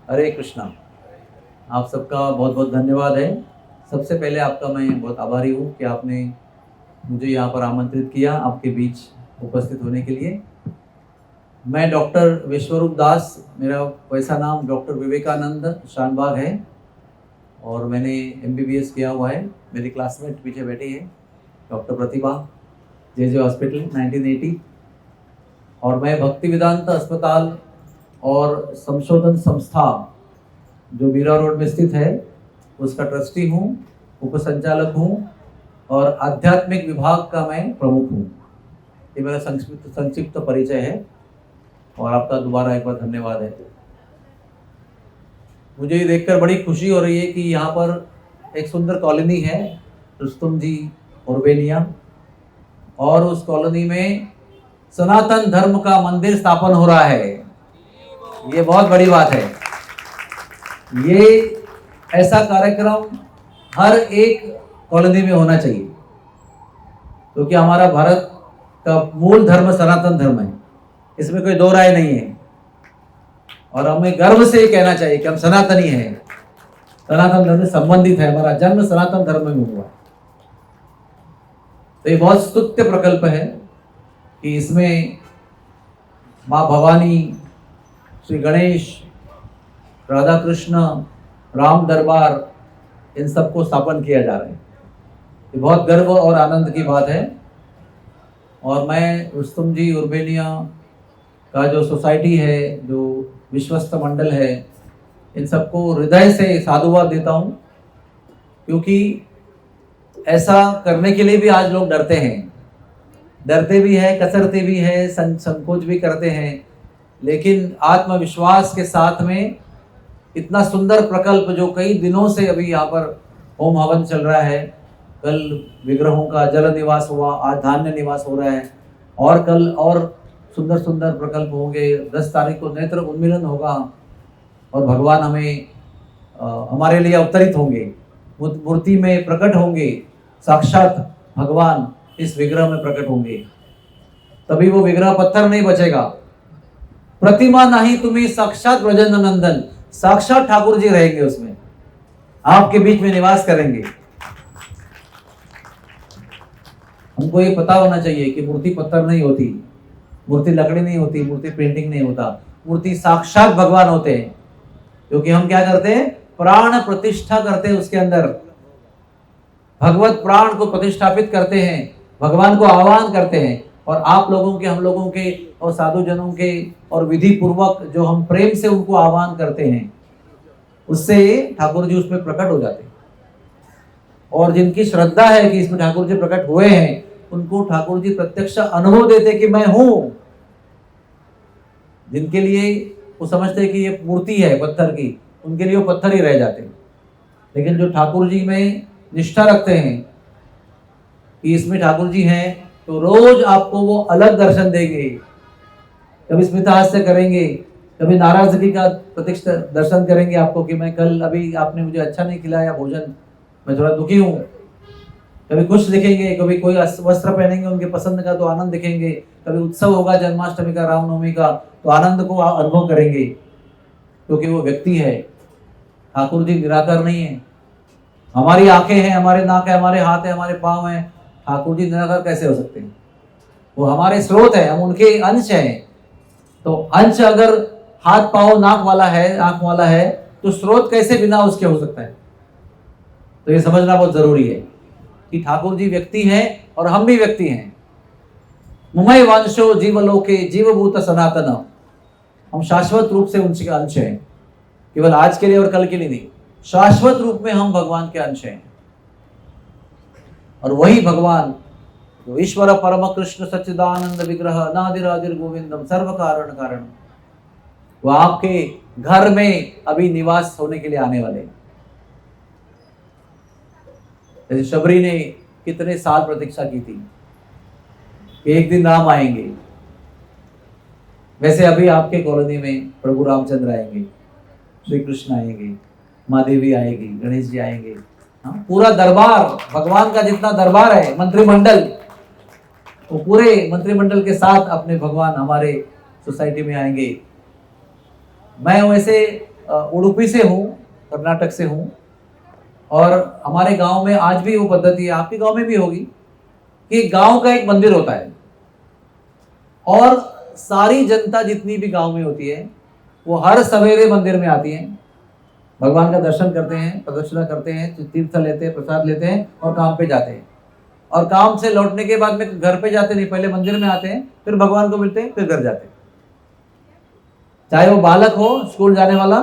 हरे कृष्णा। आप सबका बहुत बहुत धन्यवाद है। सबसे पहले आपका मैं बहुत आभारी हूँ कि आपने मुझे यहाँ पर आमंत्रित किया आपके बीच उपस्थित होने के लिए। मैं डॉक्टर विश्वरूप दास, मेरा वैसा नाम डॉक्टर विवेकानंद शानबाग है और मैंने MBBS किया हुआ है। मेरी क्लासमेट पीछे बैठी है डॉक्टर प्रतिभा, JJ हॉस्पिटल 1980। और मैं भक्ति वेदांत अस्पताल और संशोधन संस्था जो मीरा रोड में स्थित है उसका ट्रस्टी हूँ, उपसंचालक हूँ और आध्यात्मिक विभाग का मैं प्रमुख हूँ। ये मेरा संक्षिप्त परिचय है और आपका दोबारा एक बार धन्यवाद है। मुझे ये देखकर बड़ी खुशी हो रही है कि यहाँ पर एक सुंदर कॉलोनी है रुस्तम जी उर्बेनिया, और उस कॉलोनी में सनातन धर्म का मंदिर स्थापन हो रहा है। ये बहुत बड़ी बात है। ये ऐसा कार्यक्रम हर एक कॉलोनी में होना चाहिए, क्योंकि हमारा भारत का मूल धर्म सनातन धर्म है, इसमें कोई दो राय नहीं है। और हमें गर्व से ये कहना चाहिए कि हम सनातनी हैं, सनातन धर्म से संबंधित है, हमारा जन्म सनातन धर्म में हुआ है। तो ये बहुत स्तुत्य प्रकल्प है कि इसमें माँ भवानी, श्री गणेश, राधा कृष्ण, राम दरबार, इन सबको स्थापन किया जा रहा है। ये बहुत गर्व और आनंद की बात है। और मैं रुस्तम जी उर्बेनिया का जो सोसाइटी है, जो विश्वस्त मंडल है, इन सबको हृदय से साधुवाद देता हूँ, क्योंकि ऐसा करने के लिए भी आज लोग डरते भी हैं, कचरते भी हैं, संकोच भी करते हैं। लेकिन आत्मविश्वास के साथ में इतना सुंदर प्रकल्प जो कई दिनों से अभी यहाँ पर होम हवन चल रहा है, कल विग्रहों का जल निवास हुआ, आज धान्य निवास हो रहा है, और कल और सुंदर सुंदर प्रकल्प होंगे। 10 तारीख को नेत्र उन्मीलन होगा और भगवान हमें हमारे लिए अवतरित होंगे, मूर्ति में प्रकट होंगे, साक्षात भगवान इस विग्रह में प्रकट होंगे। तभी वो विग्रह पत्थर नहीं बचेगा। प्रतिमा नहीं तुम्हें साक्षात ब्रजेंद्र नंदन, साक्षात ठाकुर जी रहेंगे उसमें, आपके बीच में निवास करेंगे। हमको ये पता होना चाहिए कि मूर्ति पत्थर नहीं होती, मूर्ति लकड़ी नहीं होती, मूर्ति पेंटिंग नहीं होता, मूर्ति साक्षात भगवान होते हैं। क्योंकि हम क्या करते हैं, प्राण प्रतिष्ठा करते हैं उसके अंदर, भगवत प्राण को प्रतिष्ठापित करते हैं, भगवान को आह्वान करते हैं। और आप लोगों के, हम लोगों के और साधु जनों के और विधि पूर्वक जो हम प्रेम से उनको आह्वान करते हैं, उससे ठाकुर जी उसमें प्रकट हो जाते हैं। और जिनकी श्रद्धा है कि इसमें ठाकुर जी प्रकट हुए हैं, उनको ठाकुर जी प्रत्यक्ष अनुभव देते कि मैं हूं। जिनके लिए वो समझते हैं कि ये मूर्ति है पत्थर की, उनके लिए वो पत्थर ही रह जाते हैं। लेकिन जो ठाकुर जी में निष्ठा रखते हैं कि इसमें ठाकुर जी हैं, तो रोज आपको वो अलग दर्शन देंगे। कभी स्मितहास्य करेंगे, कभी नाराजगी का प्रत्यक्ष दर्शन करेंगे आपको कि मैं कल, अभी आपने मुझे अच्छा नहीं खिलाया भोजन, मैं थोड़ा दुखी हूँ। कभी खुश दिखेंगे, कभी कोई वस्त्र पहनेंगे उनके पसंद का तो आनंद दिखेंगे, कभी उत्सव होगा जन्माष्टमी का, रामनवमी का, तो आनंद को अनुभव करेंगे, क्योंकि वो व्यक्ति है। ठाकुर जी निराकार नहीं है। हमारी आंखें हैं, हमारे नाक है, हमारे हाथ है, हमारे पांव हैं, ठाकुर जी निराकार कैसे हो सकते हैं? वो हमारे स्रोत है, हम उनके अंश हैं। तो अंश अगर हाथ पांव नाक वाला है, आंख वाला है, तो स्रोत कैसे बिना उसके हो सकता है? तो ये समझना बहुत जरूरी है कि ठाकुर जी व्यक्ति हैं और हम भी व्यक्ति हैं। मुमय वंशो जीवलोके जीवभूत सनातन, हम शाश्वत रूप से उनके अंश हैं, केवल आज के लिए और कल के लिए नहीं, शाश्वत रूप में हम भगवान के अंश हैं। और वही भगवान जो ईश्वर परम कृष्ण सच्चिदानंद विग्रह नादिरादिर गोविंदम सर्व कारण कारण, वो आपके घर में अभी निवास होने के लिए आने वाले हैं। जैसे शबरी ने कितने साल प्रतीक्षा की थी कि एक दिन राम आएंगे, वैसे अभी आपके कॉलोनी में प्रभु रामचंद्र आएंगे, श्री कृष्ण आएंगे, माँ देवी आएगी, गणेश जी आएंगे। हाँ, पूरा दरबार, भगवान का जितना दरबार है, मंत्रिमंडल, वो पूरे मंत्रिमंडल के साथ अपने भगवान हमारे सोसाइटी में आएंगे। मैं वैसे उडुपी से हूँ, कर्नाटक से हूँ, और हमारे गांव में आज भी वो पद्धति है, आपके गांव में भी होगी, कि गांव का एक मंदिर होता है और सारी जनता जितनी भी गांव में होती है वो हर सवेरे मंदिर में आती है, भगवान का दर्शन करते हैं, प्रदक्षिणा करते हैं, तीर्थ लेते हैं, प्रसाद लेते हैं और काम पे जाते हैं। और काम से लौटने के बाद में घर पे जाते नहीं, पहले मंदिर में आते हैं, फिर भगवान को मिलते हैं, फिर घर जाते हैं। चाहे वो बालक हो स्कूल जाने वाला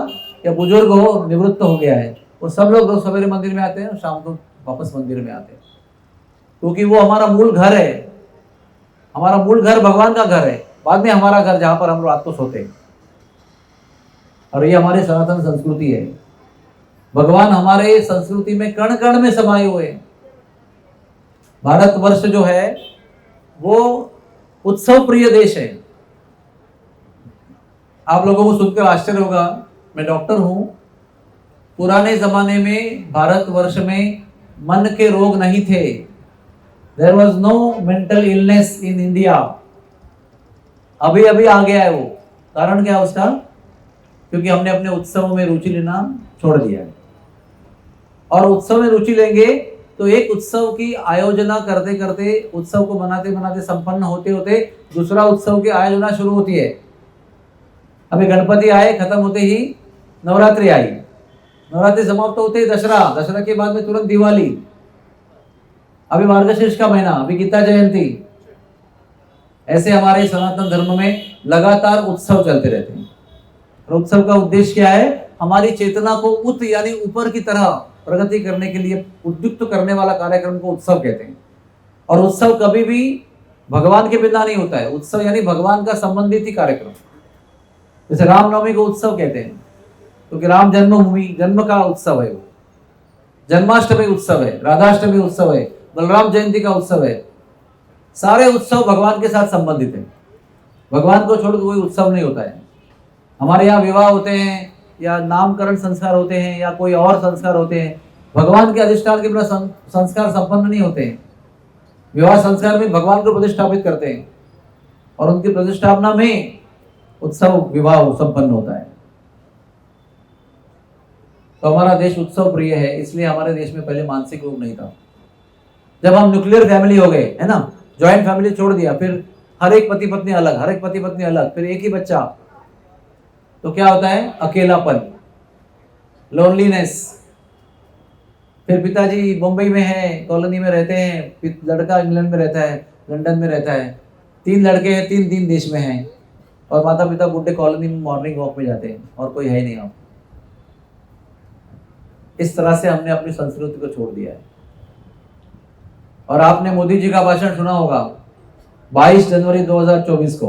या बुजुर्ग हो निवृत्त हो गया है, वो सब लोग रोज सवेरे मंदिर में आते हैं और शाम को वापस मंदिर में आते हैं, क्योंकि वो हमारा मूल घर है। हमारा मूल घर भगवान का घर है, बाद में हमारा घर जहां पर हम रात को सोते हैं। और ये हमारी सनातन संस्कृति है। भगवान हमारे संस्कृति में कण कण में समाये हुए हैं। भारतवर्ष जो है वो उत्सव प्रिय देश है। आप लोगों को सुनकर आश्चर्य होगा, मैं डॉक्टर हूं। पुराने जमाने में भारतवर्ष में मन के रोग नहीं थे। There was no mental illness in India. अभी अभी आ गया है वो। कारण क्या है उसका? क्योंकि हमने अपने उत्सवों में रुचि लेना छोड़ दिया है। और उत्सव में रुचि लेंगे तो एक उत्सव की आयोजना करते करते, उत्सव को मनाते मनाते, संपन्न होते होते दूसरा उत्सव की आयोजना शुरू होती है। अभी गणपति आए, खत्म होते ही नवरात्रि आई, नवरात्रि समाप्त होते ही दशहरा, दशहरा के बाद में तुरंत दिवाली, अभी मार्गशीर्ष का महीना, अभी गीता जयंती। ऐसे हमारे सनातन धर्म में लगातार उत्सव चलते रहते हैं। और उत्सव का उद्देश्य क्या है? हमारी चेतना को उत यानी ऊपर की तरह प्रगति करने के लिए उद्युक्त करने वाला कार्यक्रम को उत्सव कहते हैं। और उत्सव कभी भी भगवान के बिना नहीं होता है। उत्सव यानी भगवान का संबंधित ही कार्यक्रम। जैसे रामनवमी को उत्सव कहते हैं क्योंकि राम जन्मभूमि, जन्म का उत्सव है वो। जन्माष्टमी उत्सव है, राधाष्टमी उत्सव है, बलराम जयंती का उत्सव है। सारे उत्सव भगवान के साथ संबंधित है। भगवान को छोड़ कोई उत्सव नहीं होता है। हमारे यहाँ विवाह होते हैं या नामकरण संस्कार होते हैं या कोई और संस्कार होते हैं, भगवान के अधिष्ठान के बिना संस्कार संपन्न नहीं होते हैं। विवाह संस्कार में भगवान को प्रतिष्ठापित करते हैं और उनकी प्रतिष्ठापना में उत्सव विवाह संपन्न होता है। तो हमारा देश उत्सव प्रिय है, इसलिए हमारे देश में पहले मानसिक रोग नहीं था। जब हम न्यूक्लियर फैमिली हो गए, है ना, ज्वाइंट फैमिली छोड़ दिया, फिर हर एक पति पत्नी अलग, हर एक पति पत्नी अलग, फिर एक ही बच्चा, तो क्या होता है? अकेलापन, लोनलीनेस। फिर पिताजी मुंबई में है, कॉलोनी में रहते हैं, लड़का इंग्लैंड में रहता है, लंदन में रहता है, 3 लड़के हैं, 3 देश में हैं, और माता पिता बुड्ढे कॉलोनी में मॉर्निंग वॉक में जाते हैं और कोई है ही नहीं। आप इस तरह से हमने अपनी संस्कृति को छोड़ दिया है। और आपने मोदी जी का भाषण सुना होगा 22 जनवरी 2024 को।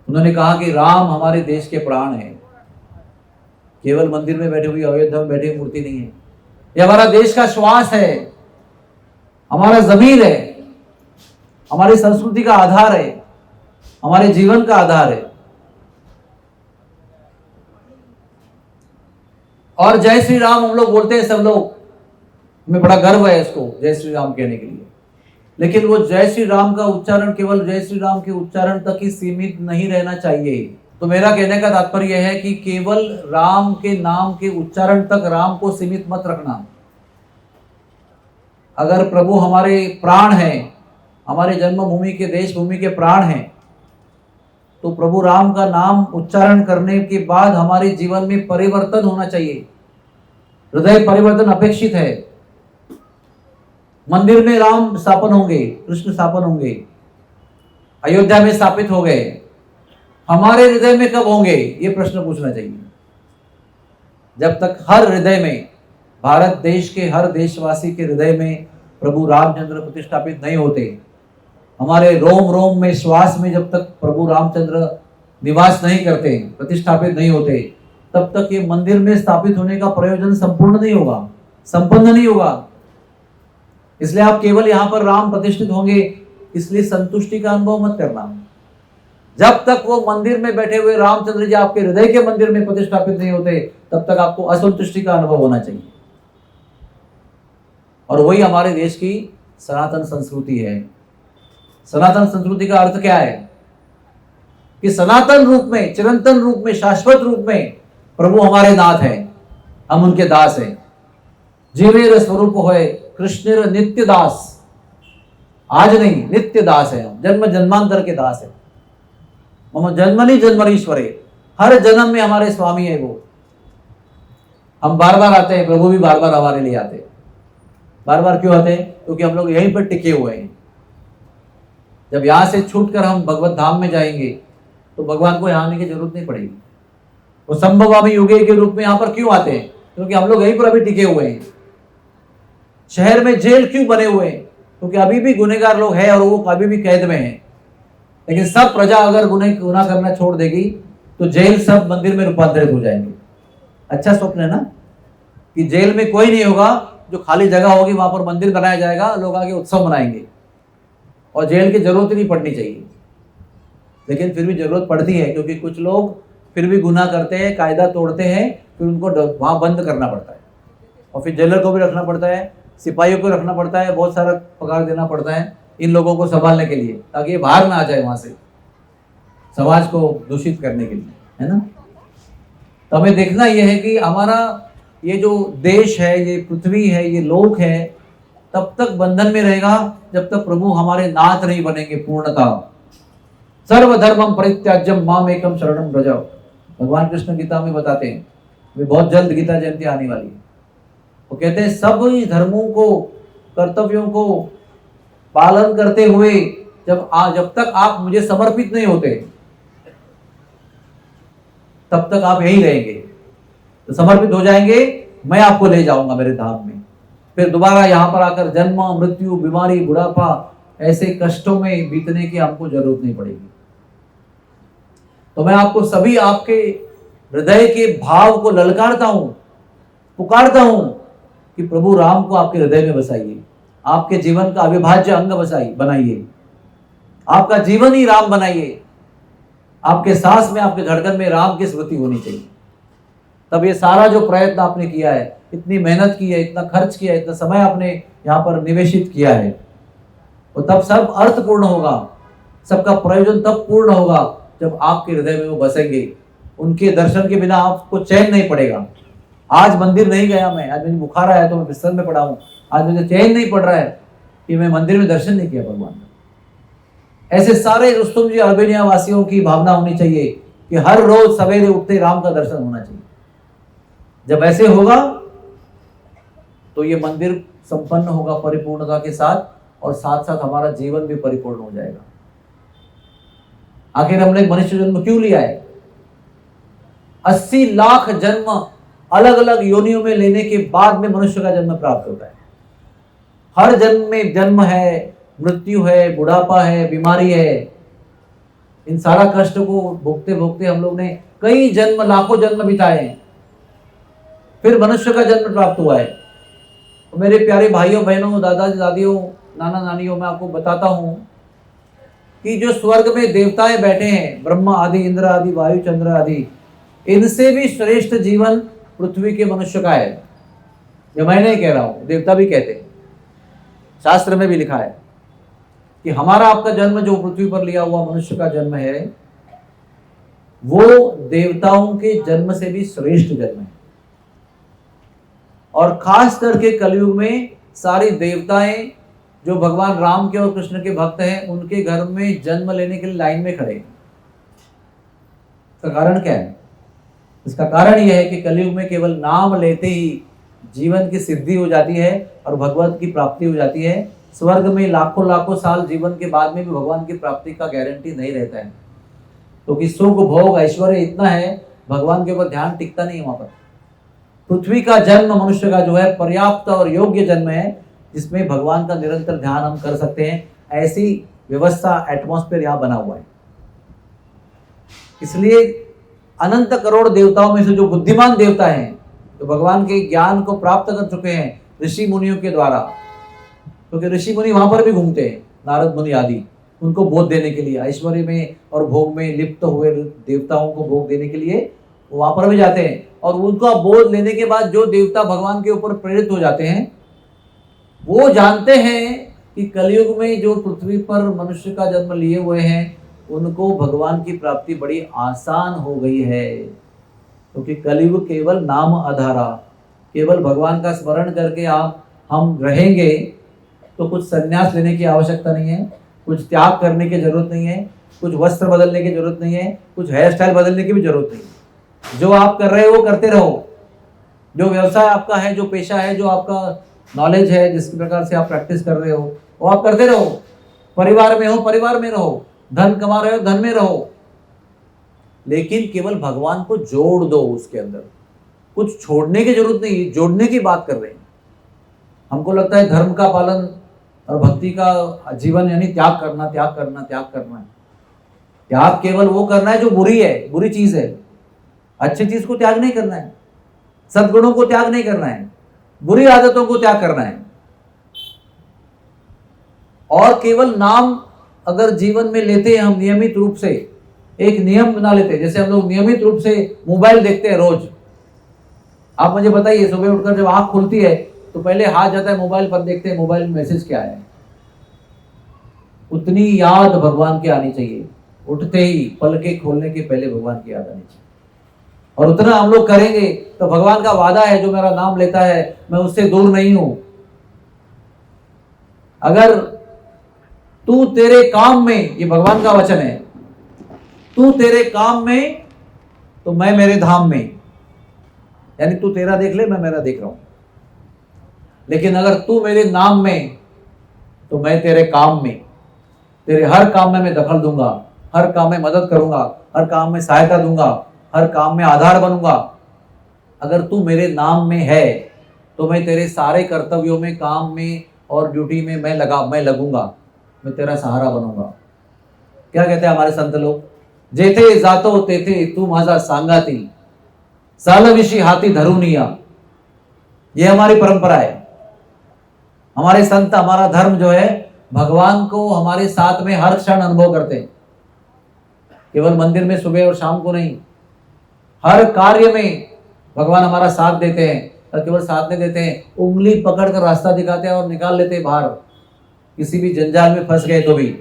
उन्होंने कहा कि राम हमारे देश के प्राण हैं। केवल मंदिर में बैठे हुई, अयोध्या में बैठी हुई मूर्ति नहीं है। ये हमारा देश का श्वास है, हमारा जमीर है, हमारी संस्कृति का आधार है, हमारे जीवन का आधार है। और जय श्री राम हम लोग बोलते हैं, सब लोग, हमें बड़ा गर्व है इसको जय श्री राम कहने के लिए। लेकिन वो जय श्री राम का उच्चारण केवल जय श्री राम के उच्चारण तक ही सीमित नहीं रहना चाहिए। तो मेरा कहने का तात्पर्य है कि केवल राम के नाम के उच्चारण तक राम को सीमित मत रखना। अगर प्रभु हमारे प्राण हैं, हमारे जन्मभूमि के, देश भूमि के प्राण हैं, तो प्रभु राम का नाम उच्चारण करने के बाद हमारे जीवन में परिवर्तन होना चाहिए। हृदय परिवर्तन अपेक्षित है। मंदिर में राम स्थापन होंगे, कृष्ण स्थापन होंगे, अयोध्या में स्थापित हो गए, हमारे हृदय में कब होंगे? ये प्रश्न पूछना चाहिए। जब तक हर हृदय में, भारत देश के हर देशवासी के हृदय में प्रभु रामचंद्र प्रतिष्ठापित नहीं होते, हमारे रोम रोम में, श्वास में जब तक प्रभु रामचंद्र निवास नहीं करते, प्रतिष्ठापित नहीं होते, तब तक ये मंदिर में स्थापित होने का प्रयोजन संपूर्ण नहीं होगा, संपन्न नहीं होगा। इसलिए आप केवल यहां पर राम प्रतिष्ठित होंगे इसलिए संतुष्टि का अनुभव मत करना। जब तक वो मंदिर में बैठे हुए रामचंद्र जी आपके हृदय के मंदिर में प्रतिष्ठापित नहीं होते, तब तक आपको असंतुष्टि का अनुभव होना चाहिए। और वही हमारे देश की सनातन संस्कृति है। सनातन संस्कृति का अर्थ क्या है? कि सनातन रूप में, चिरंतन रूप में, शाश्वत रूप में प्रभु हमारे नाथ हैं, हम उनके दास हैं। जीवेर स्वरूप होए कृष्णेर नित्य दास, आज नहीं नित्य दास है हम, जन्म जन्मांतर के दास है। मम जन्मनि जन्मनीश्वरे, हर जन्म में हमारे स्वामी है वो। हम बार बार आते हैं, प्रभु भी बार बार हमारे लिए आते हैं। बार बार क्यों आते हैं? क्योंकि हम लोग यहीं पर टिके हुए हैं। जब यहाँ से छूटकर हम भगवत धाम में जाएंगे तो भगवान को यहाँ आने की जरूरत नहीं पड़ेगी। वो संभवामि युगे के रूप में यहाँ पर क्यों आते हैं? क्योंकि हम लोग यहीं पर अभी टिके हुए हैं। शहर में जेल क्यों बने हुए हैं? क्योंकि अभी भी गुनहगार लोग हैं और वो अभी भी कैद में हैं। लेकिन सब प्रजा अगर गुनाह करना छोड़ देगी तो जेल सब मंदिर में रूपांतरित हो जाएंगे। अच्छा स्वप्न है ना कि जेल में कोई नहीं होगा, जो खाली जगह होगी वहां पर मंदिर बनाया जाएगा, लोग आगे उत्सव मनाएंगे और जेल की जरूरत नहीं पड़नी चाहिए। लेकिन फिर भी जरूरत पड़ती है, क्योंकि कुछ लोग फिर भी गुनाह करते हैं, कायदा तोड़ते हैं, फिर उनको वहां बंद करना पड़ता है और फिर जेलर को भी रखना पड़ता है, सिपाहियों को रखना पड़ता है, बहुत सारा पगार देना पड़ता है इन लोगों को संभालने के लिए, ताकि ये बाहर ना आ जाए वहां से समाज को दूषित करने के लिए, है ना। तो हमें देखना यह है कि हमारा ये जो देश है, ये पृथ्वी है, ये लोक है, तब तक बंधन में रहेगा जब तक प्रभु हमारे नाथ नहीं बनेंगे पूर्णतः। सर्वधर्मम परित्याज्यम माम एकम शरणम व्रज, भगवान कृष्ण गीता में बताते हैं। वे बहुत जल्द गीता जयंती आने वाली है। वो कहते हैं सब धर्मों को, कर्तव्यों को पालन करते हुए जब तक आप मुझे समर्पित नहीं होते तब तक आप यहीं रहेंगे। तो समर्पित हो जाएंगे, मैं आपको ले जाऊंगा मेरे धाम में। फिर दोबारा यहाँ पर आकर जन्म, मृत्यु, बीमारी, बुढ़ापा, ऐसे कष्टों में बीतने की हमको जरूरत नहीं पड़ेगी। तो मैं आपको सभी आपके हृदय के भाव को ललकारता हूं, पुकारता हूं कि प्रभु राम को आपके हृदय में बसाइए, आपके जीवन का अविभाज्य अंग बनाइए, आपका जीवन ही राम बनाइए। आपके सांस में, आपके धड़कन में राम की स्मृति होनी चाहिए। तब ये सारा जो प्रयत्न आपने किया है, इतनी मेहनत की है, इतना खर्च किया है, इतना समय आपने यहाँ पर निवेशित किया है, वो तब सब अर्थपूर्ण होगा, सबका प्रयोजन तब पूर्ण होगा जब आपके हृदय में वो बसेंगे। उनके दर्शन के बिना आपको चैन नहीं पड़ेगा। आज मंदिर नहीं गया मैं, आज मुझे बुखार आया तो मैं बिस्तर में पड़ा हूं, आज मुझे चैन नहीं पड़ रहा है कि मैं मंदिर में दर्शन नहीं किया भगवान का। ऐसे सारे रुस्तुम जी अल्बेनिया वासियों की भावना होनी चाहिए कि हर रोज सवेरे उठते राम का दर्शन होना चाहिए। जब ऐसे होगा तो ये मंदिर संपन्न होगा परिपूर्णता के साथ, और साथ साथ हमारा जीवन भी परिपूर्ण हो जाएगा। आखिर हमने मनुष्य जन्म क्यों लिया है? 80 लाख जन्म अलग अलग योनियों में लेने के बाद में मनुष्य का जन्म प्राप्त होता है। हर जन्म में जन्म है, मृत्यु है, बुढ़ापा है, बीमारी है। इन सारा कष्ट को भोगते भोगते हम लोग ने कई जन्म, लाखों जन्म बिताए हैं, फिर मनुष्य का जन्म प्राप्त हुआ है। तो मेरे प्यारे भाइयों बहनों, दादा दादियों, नाना नानियों, मैं आपको बताता हूं कि जो स्वर्ग में देवताएं बैठे हैं, ब्रह्मा आदि, इंद्र आदि, वायु, चंद्र आदि, इनसे भी श्रेष्ठ जीवन पृथ्वी के मनुष्य का है। ये मैं नहीं कह रहा हूं, देवता भी कहते हैं, शास्त्र में भी लिखा है कि हमारा आपका जन्म जो पृथ्वी पर लिया हुआ मनुष्य का जन्म है, वो देवताओं के जन्म से भी श्रेष्ठ जन्म है। और खास करके कलयुग में सारी देवताएं जो भगवान राम के और कृष्ण के भक्त हैं, उनके घर में जन्म लेने के लिए लाइन में खड़े हैं। इसका कारण क्या है? इसका कारण यह है कि कलयुग में केवल नाम लेते ही जीवन की सिद्धि हो जाती है और भगवत की प्राप्ति हो जाती है। स्वर्ग में लाखों लाखों साल जीवन के बाद में भी भगवान की प्राप्ति का गारंटी नहीं रहता है, क्योंकि सुख भोग ऐश्वर्य इतना है, भगवान के ऊपर ध्यान टिकता नहीं वहां पर। पृथ्वी का जन्म मनुष्य का जो है पर्याप्त और योग्य जन्म है, जिसमें भगवान का निरंतर ध्यान हम कर सकते हैं। ऐसी व्यवस्था, एटमॉस्फेयर यहाँ बना हुआ है। इसलिए अनंत करोड़ देवताओं में से जो बुद्धिमान देवता हैं, जो भगवान के ज्ञान को प्राप्त कर चुके हैं ऋषि मुनियों के द्वारा, क्योंकि ऋषि मुनि वहां पर भी घूमते हैं, नारद मुनि आदि, उनको बोध देने के लिए, ऐश्वर्य में और भोग में लिप्त हुए देवताओं को भोग देने के लिए वो वहां पर भी जाते हैं। और उनका बोध लेने के बाद जो देवता भगवान के ऊपर प्रेरित हो जाते हैं, वो जानते हैं कि कलयुग में जो पृथ्वी पर मनुष्य का जन्म लिए हुए हैं, उनको भगवान की प्राप्ति बड़ी आसान हो गई है। क्योंकि कलयुग केवल नाम आधारा, केवल भगवान का स्मरण करके हम रहेंगे तो कुछ संन्यास लेने की आवश्यकता नहीं है, कुछ त्याग करने की जरूरत नहीं है, कुछ वस्त्र बदलने की जरूरत नहीं है, कुछ हेयर स्टाइल बदलने की भी जरूरत नहीं है। जो आप कर रहे हो वो करते रहो, जो व्यवसाय आपका है, जो पेशा है, जो आपका नॉलेज है, जिस प्रकार से आप प्रैक्टिस कर रहे हो वो आप करते रहो। परिवार में हो परिवार में रहो, धन कमा रहे हो धन में रहो, लेकिन केवल भगवान को जोड़ दो उसके अंदर। कुछ छोड़ने की जरूरत नहीं, जोड़ने की बात कर रहे हैं। हमको लगता है धर्म का पालन और भक्ति का जीवन यानी त्याग करना त्याग करना त्याग करना है। त्याग केवल वो करना है जो बुरी है, बुरी चीज है। अच्छी चीज को त्याग नहीं करना है, सद्गुणों को त्याग नहीं करना है, बुरी आदतों को त्याग करना है। और केवल नाम अगर जीवन में लेते हैं हम नियमित रूप से, एक नियम बना लेते हैं, जैसे हम लोग नियमित रूप से मोबाइल देखते हैं रोज। आप मुझे बताइए, सुबह उठकर जब आंख खुलती है तो पहले हाथ जाता है मोबाइल पर, देखते हैं मोबाइल में मैसेज क्या है। उतनी याद भगवान की आनी चाहिए, उठते ही पलके खोलने के पहले भगवान की याद आनी चाहिए। और उतना हम लोग करेंगे तो भगवान का वादा है, जो मेरा नाम लेता है मैं उससे दूर नहीं हूं। अगर तू तेरे काम में, ये भगवान का वचन है, तू तेरे काम में तो मैं मेरे धाम में, यानी तू तेरा देख ले मैं मेरा देख रहा हूं। लेकिन अगर तू मेरे नाम में तो मैं तेरे काम में, तेरे हर काम में मैं दखल दूंगा, हर काम में मदद करूंगा, हर काम में सहायता दूंगा, हर काम में आधार बनूंगा। अगर तू मेरे नाम में है तो मैं तेरे सारे कर्तव्यों में, काम में और ड्यूटी में मैं लगूंगा, मैं तेरा सहारा बनूंगा। क्या कहते हैं हमारे संत लोग, जेथे जातो तेथे तू माझा सांगाती, सालविशी हाथी धरुनिया। ये हमारी परंपरा है। हमारे संत, हमारा धर्म जो है, भगवान को हमारे साथ में हर क्षण अनुभव करते हैं। केवल मंदिर में सुबह और शाम को नहीं, हर कार्य में भगवान हमारा साथ देते हैं। और केवल साथ नहीं देते हैं, उंगली पकड़ कर रास्ता दिखाते हैं और निकाल लेते हैं बाहर। किसी भी जंजाल में फंस गए तो भी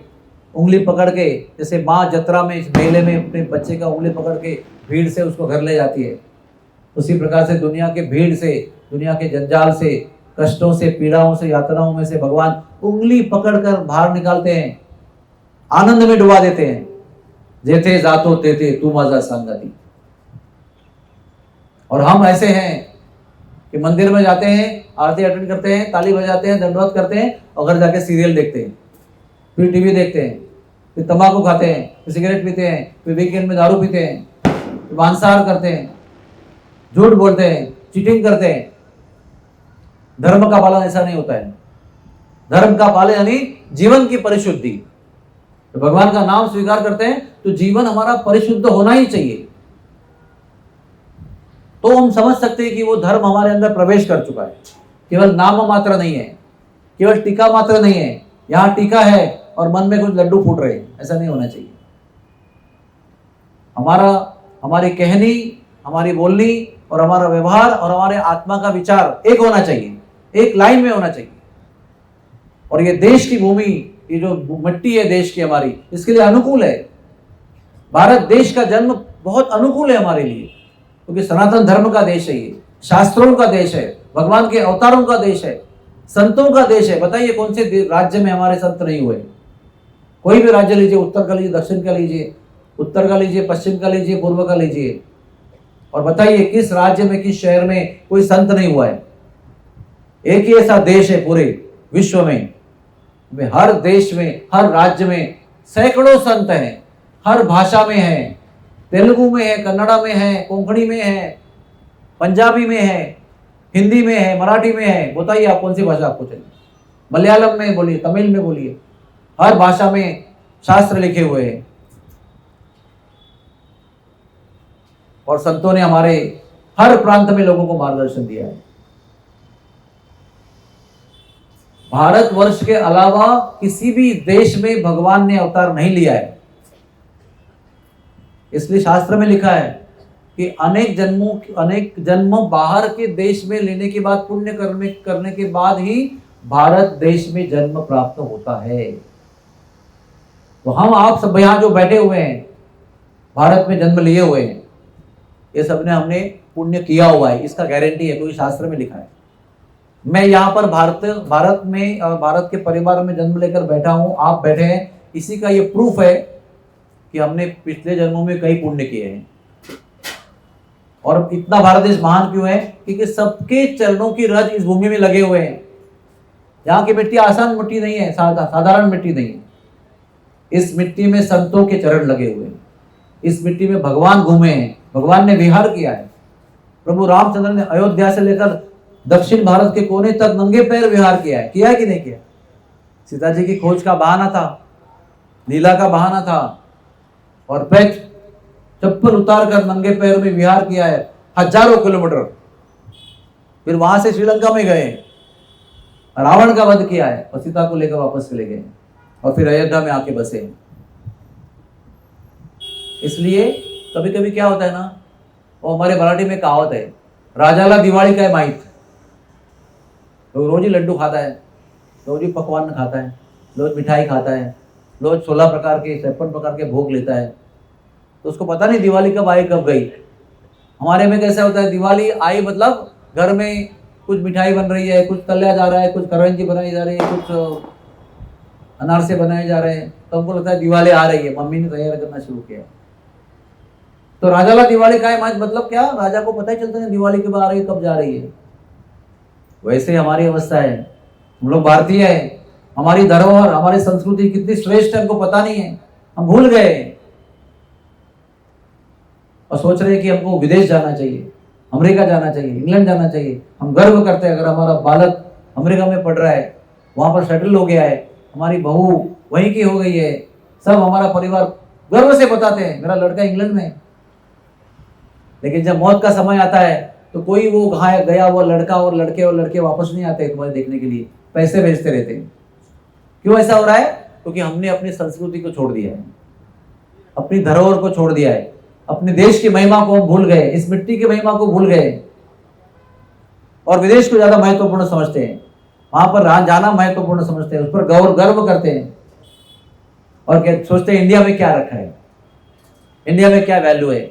उंगली पकड़ के, जैसे माँ जत्रा में, मेले में अपने बच्चे का उंगली पकड़ के भीड़ से उसको घर ले जाती है, उसी प्रकार से दुनिया के भीड़ से, दुनिया के जंजाल से, कष्टों से, पीड़ाओं से, यातनाओं में से भगवान उंगली पकड़कर बाहर निकालते हैं, आनंद में डुबा देते हैं। जेते जातो तेते तू माझा संगति। और हम ऐसे हैं कि मंदिर में जाते हैं, आरती अटेंड करते हैं, ताली बजाते हैं, दंडवत करते हैं और घर जाके सीरियल देखते हैं, फिर टीवी देखते हैं, फिर तंबाकू खाते हैं, फिर सिगरेट पीते हैं, फिर वीकेंड में दारू पीते हैं, फिर मांसाहार करते हैं, झूठ बोलते हैं, चीटिंग करते हैं। धर्म का पालन ऐसा नहीं होता है। धर्म का पालन यानी जीवन की परिशुद्धि। तो भगवान का नाम स्वीकार करते हैं तो जीवन हमारा परिशुद्ध होना ही चाहिए। तो हम समझ सकते हैं कि वो धर्म हमारे अंदर प्रवेश कर चुका है। केवल नाम मात्र नहीं है, केवल टीका मात्र नहीं है, यहां टीका है और मन में कुछ लड्डू फूट रहे हैं, ऐसा नहीं होना चाहिए। हमारी कहनी, हमारी बोलनी और हमारा व्यवहार और हमारे आत्मा का विचार एक होना चाहिए, एक लाइन में होना चाहिए। और ये देश की भूमि, ये जो मिट्टी है देश की हमारी, इसके लिए अनुकूल है। भारत देश का जन्म बहुत अनुकूल है हमारे लिए, क्योंकि सनातन धर्म का देश है, ये शास्त्रों का देश है, भगवान के अवतारों का देश है, संतों का देश है। बताइए कौन से राज्य में हमारे संत नहीं हुए? कोई भी राज्य लीजिए, उत्तर का लीजिए, दक्षिण का लीजिए, उत्तर का लीजिए, पश्चिम का लीजिए, पूर्व का लीजिए, और बताइए किस राज्य में, किस शहर में कोई संत नहीं हुआ है? एक ही ऐसा देश है पूरे विश्व में, हर देश में, हर राज्य में सैकड़ों संत हैं, हर भाषा में हैं। तेलुगु में है, कन्नड़ा में है, कोंकणी में है, पंजाबी में है, हिंदी में है, मराठी में है। बताइए आप कौन सी भाषा आपको चाहिए? मलयालम में बोलिए, तमिल में बोलिए, हर भाषा में शास्त्र लिखे हुए हैं। और संतों ने हमारे हर प्रांत में लोगों को मार्गदर्शन दिया है। भारतवर्ष के अलावा किसी भी देश में भगवान ने अवतार नहीं लिया है। इसलिए शास्त्र में लिखा है कि अनेक जन्मों बाहर के देश में लेने के बाद, पुण्य करने के बाद ही भारत देश में जन्म प्राप्त होता है। तो हम आप सब यहां जो बैठे हुए हैं, भारत में जन्म लिए हुए हैं, ये सब ने हमने पुण्य किया हुआ है, इसका गारंटी है, क्योंकि शास्त्र में लिखा है। मैं यहाँ पर भारत में और भारत के परिवार में जन्म लेकर बैठा हूँ, आप बैठे हैं, इसी का ये प्रूफ है कि हमने पिछले जन्मों में कई पुण्य किए हैं। और इतना भारत देश महान क्यों है? क्योंकि सबके चरणों की रज इस भूमि में लगे हुए हैं। यहाँ की मिट्टी आसान मिट्टी नहीं है, साधारण मिट्टी नहीं है। इस मिट्टी में संतों के चरण लगे हुए हैं, इस मिट्टी में भगवान घूमे हैं, भगवान ने विहार किया है। प्रभु रामचंद्र ने अयोध्या से लेकर दक्षिण भारत के कोने तक नंगे पैर विहार किया है कि नहीं किया? सीता जी की खोज का बहाना था, लीला का बहाना था, और पैच चप्पल उतार कर नंगे पैर में विहार किया है हजारों किलोमीटर। फिर वहां से श्रीलंका में गए, रावण का वध किया है और सीता को लेकर वापस चले गए, और फिर अयोध्या में आके बसे। इसलिए कभी कभी क्या होता है ना, वो हमारे मराठी में कहावत है, राजाला दिवाली काय माहित। तो रोज ही लड्डू खाता है, रोज ही पकवान खाता है, रोज मिठाई खाता है, रोज 16 प्रकार के 56 प्रकार के भोग लेता है, तो उसको पता नहीं दिवाली कब आई कब गई। हमारे में कैसा होता है, दिवाली आई मतलब घर में कुछ मिठाई बन रही है, कुछ तलिया जा रहा है, कुछ करंजी बनाई जा रही है, कुछ अनारसे बनाए जा रहे हैं, तो हमको लगता है दिवाली आ रही है, मम्मी ने तैयार करना शुरू किया। तो राजाला दिवाली का मतलब क्या? राजा को पता ही चलता है दिवाली कब आ रही है, कब जा रही है। वैसे हमारी अवस्था है, हम लोग भारतीय है, हमारी धरोहर हमारी संस्कृति कितनी श्रेष्ठ है हमको पता नहीं है, हम भूल गए और सोच रहे हैं कि हमको विदेश जाना चाहिए, अमेरिका जाना चाहिए, इंग्लैंड जाना चाहिए। हम गर्व करते हैं अगर हमारा बालक अमेरिका में पढ़ रहा है, वहां पर सेटल हो गया है, हमारी बहू वहीं की हो गई है, सब हमारा परिवार गर्व से बताते हैं मेरा लड़का इंग्लैंड में। लेकिन जब मौत का समय आता है तो कोई वो गया हुआ लड़का और लड़के वापस नहीं आते तुम्हारे देखने के लिए, पैसे भेजते रहते हैं। क्यों ऐसा हो रहा है? क्योंकि हमने अपनी संस्कृति को छोड़ दिया है, अपनी धरोहर को छोड़ दिया है, अपने देश की महिमा को हम भूल गए, इस मिट्टी की महिमा को भूल गए और विदेश को ज्यादा महत्वपूर्ण समझते हैं, वहां पर जाना महत्वपूर्ण समझते हैं, उस पर गर्व करते हैं और सोचते हैं इंडिया में क्या रखा है, इंडिया में क्या वैल्यू है।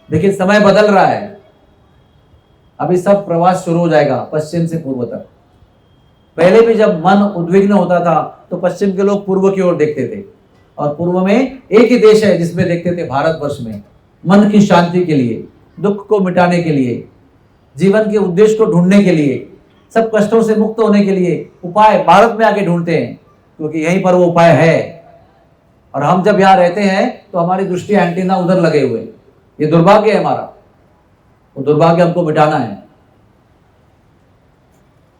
लेकिन समय बदल रहा है, अभी सब प्रवास शुरू हो जाएगा पश्चिम से पूर्व तक। पहले भी जब मन उद्विग्न होता था तो पश्चिम के लोग पूर्व की ओर देखते थे, और पूर्व में एक ही देश है जिसमें देखते थे, भारतवर्ष में, मन की शांति के लिए, दुख को मिटाने के लिए, जीवन के उद्देश्य को ढूंढने के लिए, सब कष्टों से मुक्त होने के लिए उपाय भारत में आके ढूंढते हैं, क्योंकि यहीं पर वो उपाय है। और हम जब यहाँ रहते हैं तो हमारी दृष्टि एंटीना उधर लगे हुए, ये दुर्भाग्य है हमारा, वो दुर्भाग्य हमको मिटाना है।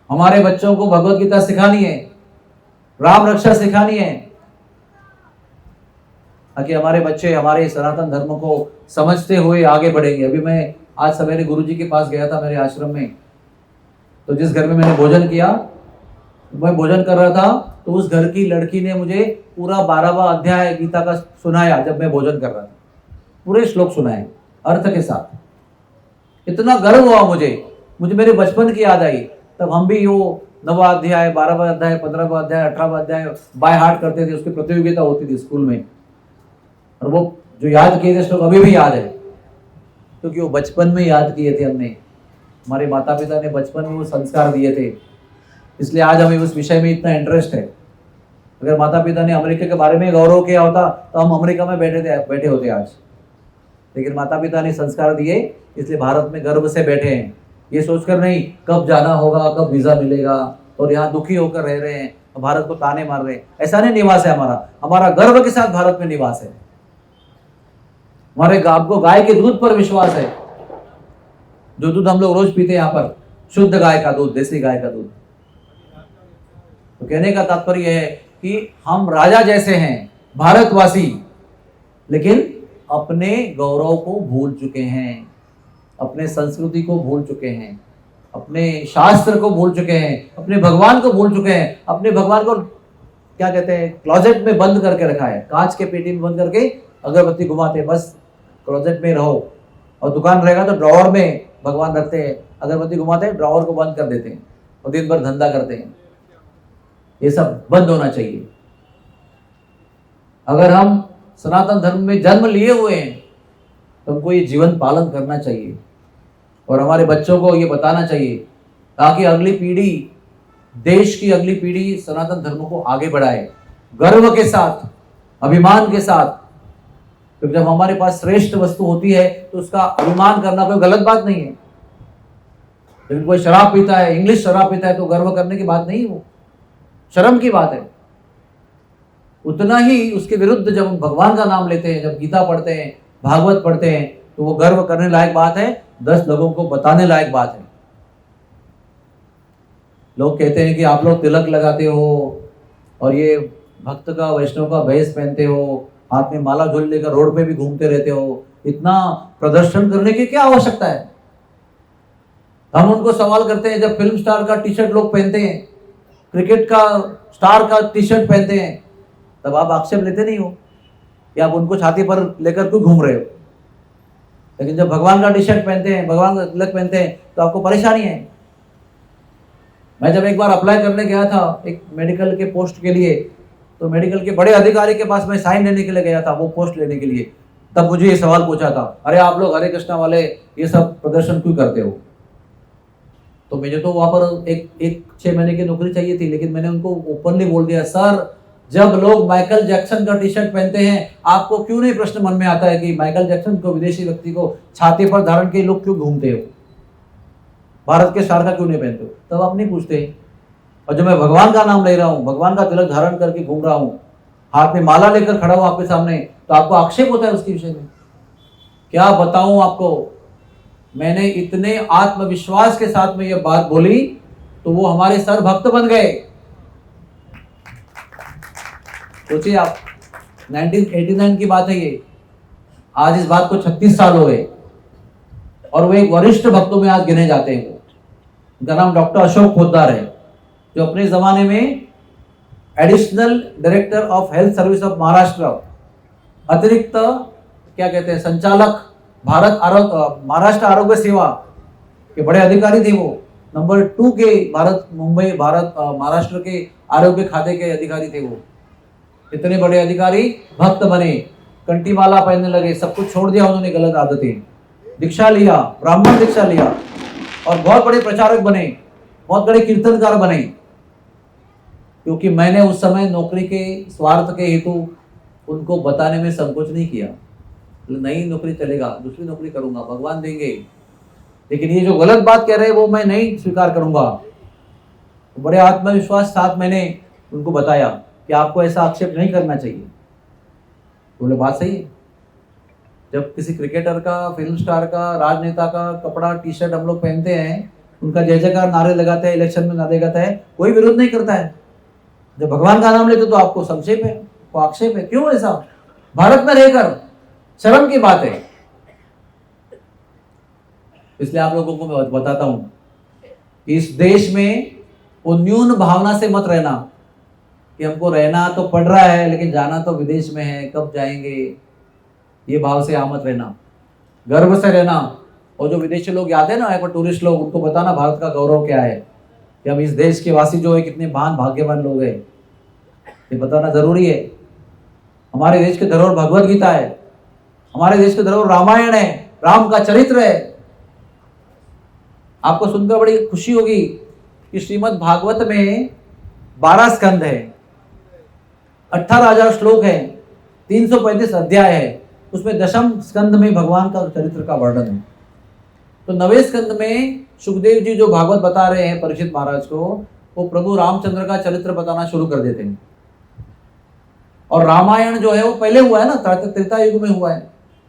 हमारे बच्चों को भगवत गीता सिखानी है, राम रक्षा सिखानी है, ताकि हमारे बच्चे हमारे सनातन धर्म को समझते हुए आगे बढ़ेंगे। अभी मैं आज सवेरे गुरुजी के पास गया था मेरे आश्रम में, तो जिस घर में मैंने भोजन किया, मैं भोजन कर रहा था तो उस घर की लड़की ने मुझे पूरा 12वां अध्याय गीता का सुनाया। जब मैं भोजन कर रहा था पूरे श्लोक सुनाए अर्थ के साथ, इतना गर्व हुआ मुझे मेरे बचपन की याद आई। तब हम भी वो 9वां अध्याय, 12वां अध्याय, 15वां अध्याय, 18वां अध्याय बाय हार्ट करते थे, उसकी प्रतियोगिता होती थी स्कूल में, और वो जो याद किए थे श्लोक अभी भी याद है, क्योंकि वो बचपन में याद किए थे हमने, हमारे माता पिता ने बचपन में वो संस्कार दिए थे, इसलिए आज हमें उस विषय में इतना इंटरेस्ट है। अगर माता पिता ने अमेरिका के बारे में गौरव किया होता तो हम अमेरिका में बैठे होते आज, लेकिन माता पिता ने संस्कार दिए, इसलिए भारत में गर्व से बैठे हैं, ये सोचकर नहीं कब जाना होगा, कब वीजा मिलेगा, और यहाँ दुखी होकर रह रहे हैं, भारत को ताने मार रहे हैं। ऐसा नहीं निवास है हमारा गर्व के साथ भारत में निवास है। हमारे आपको गाय के दूध पर विश्वास है, जो दूध हम लोग रोज पीते हैं यहाँ पर, शुद्ध गाय का दूध, देसी गाय का दूध। तो कहने का तात्पर्य है कि हम राजा जैसे हैं भारतवासी, लेकिन अपने गौरव को भूल चुके हैं, अपने संस्कृति को भूल चुके हैं, अपने शास्त्र को भूल चुके हैं, अपने भगवान को भूल चुके हैं। अपने भगवान को क्या कहते हैं, क्लोजेट में बंद करके रखा है, कांच के पेटी में बंद करके अगरबत्ती घुमाते, बस क्लोजेट में रहो, और दुकान रहेगा तो ड्रॉवर में भगवान रखते हैं, अगरबत्ती घुमाते हैं, ड्रॉवर को बंद कर देते हैं और दिन भर धंधा करते हैं। ये सब बंद होना चाहिए। अगर हम सनातन धर्म में जन्म लिए हुए हैं तो हमको ये जीवन पालन करना चाहिए और हमारे बच्चों को ये बताना चाहिए ताकि अगली पीढ़ी, देश की अगली पीढ़ी सनातन धर्म को आगे बढ़ाए गर्व के साथ, अभिमान के साथ। तो जब हमारे पास श्रेष्ठ वस्तु होती है तो उसका अभिमान करना कोई गलत बात नहीं है। लेकिन कोई शराब पीता है, इंग्लिश शराब पीता है, तो गर्व करने की बात नहीं, वो शर्म की बात है। उतना ही उसके विरुद्ध जब हम भगवान का नाम लेते हैं, जब गीता पढ़ते हैं, भागवत पढ़ते हैं, तो वो गर्व करने लायक बात है, 10 लोगों को बताने लायक बात है। लोग कहते हैं कि आप लोग तिलक लगाते हो और ये भक्त का, वैष्णव का भेष पहनते हो, हाथ में माला झोली लेकर रोड पे भी घूमते रहते हो, इतना प्रदर्शन करने की क्या आवश्यकता है? हम उनको सवाल करते हैं, जब फिल्म स्टार का टी शर्ट लोग पहनते हैं, क्रिकेट का स्टार का टी शर्ट पहनते हैं, तब आप आक्षेप लेते नहीं हो कि आप उनको छाती पर लेकर क्यों घूम रहे हो। लेकिन जब भगवान का टी शर्ट पहनते हैं, भगवान का तिलक पहनते हैं, तो आपको परेशानी है। मैं जब एक बार अप्लाई करने गया था एक मेडिकल के पोस्ट के लिए, तो मेडिकल के बड़े अधिकारी के पास मैं साइन लेने के लिए गया था, वो पोस्ट लेने के लिए। तब मुझे ये सवाल पूछा था, अरे आप लोग हरे कृष्णा वाले ये सब प्रदर्शन क्यों करते हो? तो मुझे तो वहां पर एक 6 महीने की नौकरी चाहिए थी, लेकिन मैंने उनको ओपनली बोल दिया, सर जब लोग माइकल जैक्सन का टी शर्ट पहनते हैं, आपको क्यों नहीं प्रश्न मन में आता है कि माइकल जैक्सन को, विदेशी व्यक्ति को छाती पर धारण के लोग क्यों घूमते हो? भारत के स्टार का क्यों नहीं पहनते हो? तब आप नहीं पूछते। और जब मैं भगवान का नाम ले रहा हूँ, भगवान का तिलक धारण करके घूम रहा हूँ, हाथ में माला लेकर खड़ा हूँ आपके सामने, तो आपको आक्षेप होता है उसके विषय में। क्या बताऊं आपको, मैंने इतने आत्मविश्वास के साथ में ये बात बोली तो वो हमारे सर भक्त बन गए। सोचिए आप, 1989 की बात है ये, आज इस बात को 36 साल हो गए और वो एक वरिष्ठ भक्तों में आज गिने जाते हैं। उनका नाम डॉक्टर अशोक पोद्दार है, जो अपने जमाने में additional director of health service of Maharashtra, अतिरिक्त क्या कहते हैं, संचालक महाराष्ट्र आरोग्य सेवा के बड़े अधिकारी थे। वो नंबर 2 के महाराष्ट्र के आरोग्य खाते के अधिकारी थे। वो इतने बड़े अधिकारी भक्त बने, कंठी माला पहनने लगे, सब कुछ छोड़ दिया उन्होंने, गलत आदतें, दीक्षा लिया, ब्राह्मण दीक्षा लिया और बहुत बड़े प्रचारक बने, बहुत बड़े कीर्तनकार बने। क्योंकि मैंने उस समय नौकरी के स्वार्थ के हेतु उनको बताने में संकोच नहीं किया, नई नौकरी चलेगा, दूसरी नौकरी करूंगा, भगवान देंगे, लेकिन ये जो गलत बात कह रहे हैं वो मैं नहीं स्वीकार करूंगा। बड़े आत्मविश्वास साथ मैंने उनको बताया कि आपको ऐसा आक्षेप नहीं करना चाहिए। बोले बात सही है। जब किसी क्रिकेटर का, फिल्म स्टार का, राजनेता का कपड़ा, टी शर्ट हम लोग पहनते हैं, उनका जय जयकार नारे लगाते हैं, इलेक्शन में नारे लगाता है, कोई विरोध नहीं करता है। जब भगवान का नाम लेते तो आपको संक्षेप है, आपको आक्षेप है। क्यों ऐसा? भारत में रहकर शर्म की बात है। इसलिए आप लोगों को मैं बताता हूं, इस देश में वो न्यून भावना से मत रहना कि हमको रहना तो पड़ रहा है लेकिन जाना तो विदेश में है, कब जाएंगे, ये भाव से मत रहना, गर्व से रहना। और जो विदेशी लोग आते हैं ना यहाँ पर, टूरिस्ट लोग, उनको बताना भारत का गौरव क्या है, कि हम इस देश के वासी जो है कितने महान भाग्यवान लोग हैं, ये बताना जरूरी है। हमारे देश के धरोहर भगवत गीता है, हमारे देश के धरोहर रामायण है, राम का चरित्र है। आपको सुनकर बड़ी खुशी होगी कि श्रीमद् भागवत में 12 स्कंद है, 18,000 श्लोक है, 335 अध्याय है। उसमें 10वें स्कंद में भगवान का चरित्र का वर्णन है। तो 9वें स्कंद में सुखदेव जी जो भागवत बता रहे हैं परीक्षित महाराज को, वो प्रभु रामचंद्र का चरित्र बताना शुरू कर देते हैं। और रामायण जो है वो पहले हुआ है ना, त्रेता युग में हुआ है,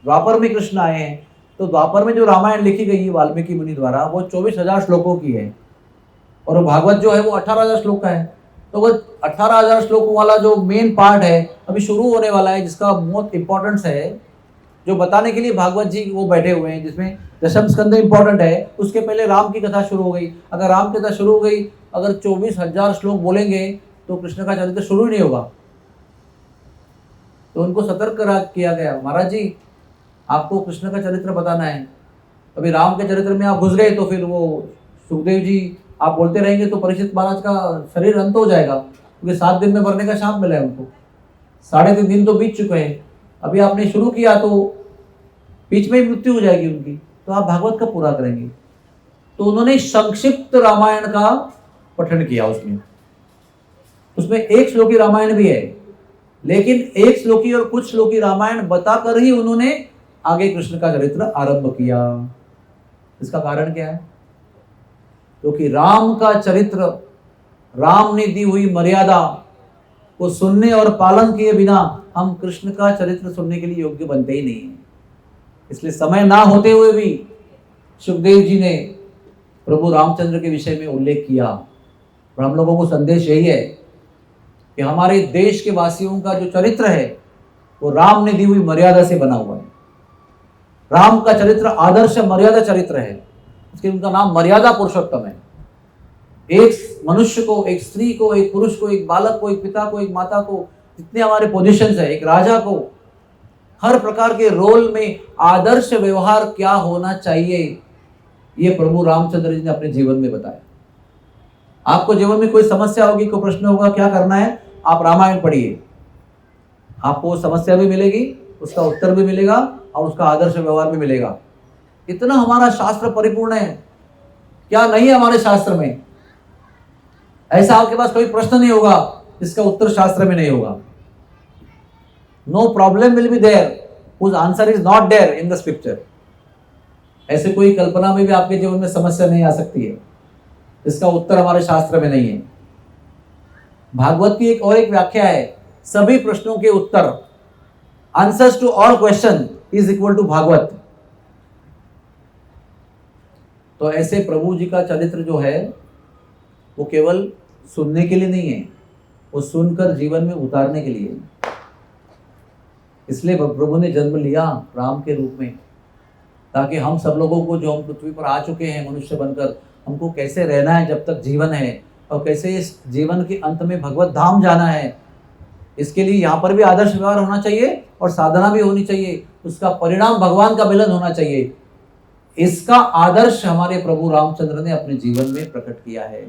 द्वापर में कृष्ण आए हैं। तो द्वापर में जो रामायण लिखी गई है वाल्मीकि मुनि द्वारा, वो 24,000 श्लोकों की है, और भागवत जो है वो 18,000 श्लोक का है। तो वो 18,000 श्लोकों वाला जो मेन पार्ट है अभी शुरू होने वाला है, जिसका मोस्ट इंपॉर्टेंस है, जो बताने के लिए भागवत जी वो बैठे हुए हैं, जिसमें 10वां स्कंद इंपॉर्टेंट है। उसके पहले राम की कथा शुरू हो गई। अगर राम की कथा शुरू हो गई, अगर 24,000 श्लोक बोलेंगे तो कृष्ण का चरित्र शुरू ही नहीं होगा। तो उनको सतर्क किया गया, महाराज जी आपको कृष्ण का चरित्र बताना है। अभी राम के चरित्र में आप घुस गए तो फिर वो सुखदेव जी आप बोलते रहेंगे तो परीक्षित महाराज का शरीर अंत हो जाएगा, क्योंकि 7 दिन में मरने का शाप मिला है उनको। 3.5 दिन तो बीत चुके हैं, अभी आपने शुरू किया तो बीच में ही मृत्यु हो जाएगी उनकी, तो आप भागवत कब पूरा करेंगे? तो उन्होंने संक्षिप्त रामायण का पठन किया। उसमें एक श्लोकी रामायण भी है, लेकिन एक श्लोकी और कुछ श्लोकी रामायण बताकर ही उन्होंने आगे कृष्ण का चरित्र आरंभ किया। इसका कारण क्या है? क्योंकि राम का चरित्र, राम ने दी हुई मर्यादा को सुनने और पालन किए बिना हम कृष्ण का चरित्र सुनने के लिए योग्य बनते ही नहीं है। इसलिए समय ना होते हुए भी सुखदेव जी ने प्रभु रामचंद्र के विषय में उल्लेख किया। और हम लोगों को संदेश यही है कि हमारे देश के वासियों का जो चरित्र है वो राम ने दी हुई मर्यादा से बना हुआ है। राम का चरित्र आदर्श मर्यादा चरित्र है, इसलिए उनका नाम मर्यादा पुरुषोत्तम है। एक मनुष्य को, एक स्त्री को, एक पुरुष को, एक बालक को, एक पिता को, एक माता को, जितने हमारे पोजीशंस है, एक राजा को, हर प्रकार के रोल में आदर्श व्यवहार क्या होना चाहिए, ये प्रभु रामचंद्र जी ने अपने जीवन में बताया। आपको जीवन में कोई समस्या होगी, कोई प्रश्न होगा, क्या करना है? आप रामायण पढ़िए, आपको समस्या भी मिलेगी, उसका उत्तर भी मिलेगा और उसका आदर्श व्यवहार भी मिलेगा। इतना हमारा शास्त्र परिपूर्ण है, क्या नहीं है हमारे शास्त्र में? ऐसा आपके पास कोई प्रश्न नहीं होगा जिसका उत्तर शास्त्र में नहीं होगा। No problem will be there whose answer is not there in the scripture. ऐसे कोई कल्पना में भी आपके जीवन में समस्या नहीं आ सकती है इसका उत्तर हमारे शास्त्र में नहीं है। भागवत की एक व्याख्या है, सभी प्रश्नों के उत्तर, answers to all question is equal to Bhagwat. तो ऐसे प्रभु जी का चरित्र जो है वो केवल सुनने के लिए नहीं है, वो सुनकर जीवन में उतारने के लिए। इसलिए प्रभु ने जन्म लिया राम के रूप में, ताकि हम सब लोगों को, जो हम पृथ्वी पर आ चुके हैं मनुष्य बनकर, हमको कैसे रहना है जब तक जीवन है, और कैसे इस जीवन के अंत में भगवत धाम जाना है, इसके लिए यहाँ पर भी आदर्श व्यवहार होना चाहिए और साधना भी होनी चाहिए। उसका परिणाम भगवान का मिलन होना चाहिए। इसका आदर्श हमारे प्रभु रामचंद्र ने अपने जीवन में प्रकट किया है।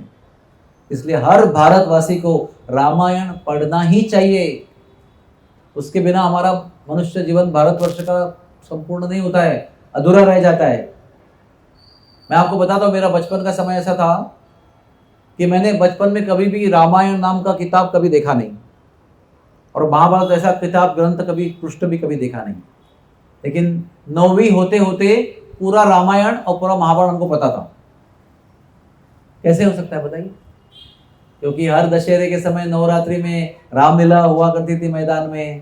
इसलिए हर भारतवासी को रामायण पढ़ना ही चाहिए। उसके बिना हमारा मनुष्य जीवन भारतवर्ष का संपूर्ण नहीं होता है, अधूरा रह जाता है। मैं आपको बताता हूँ, मेरा बचपन का समय ऐसा था कि मैंने बचपन में कभी भी रामायण नाम का किताब कभी देखा नहीं, और महाभारत ऐसा किताब ग्रंथ कभी पृष्ठ भी कभी देखा नहीं। लेकिन 9वीं होते होते पूरा रामायण और पूरा महाभारत हमको पता था। कैसे हो सकता है बताइए? क्योंकि हर दशहरे के समय नवरात्रि में रामलीला हुआ करती थी मैदान में।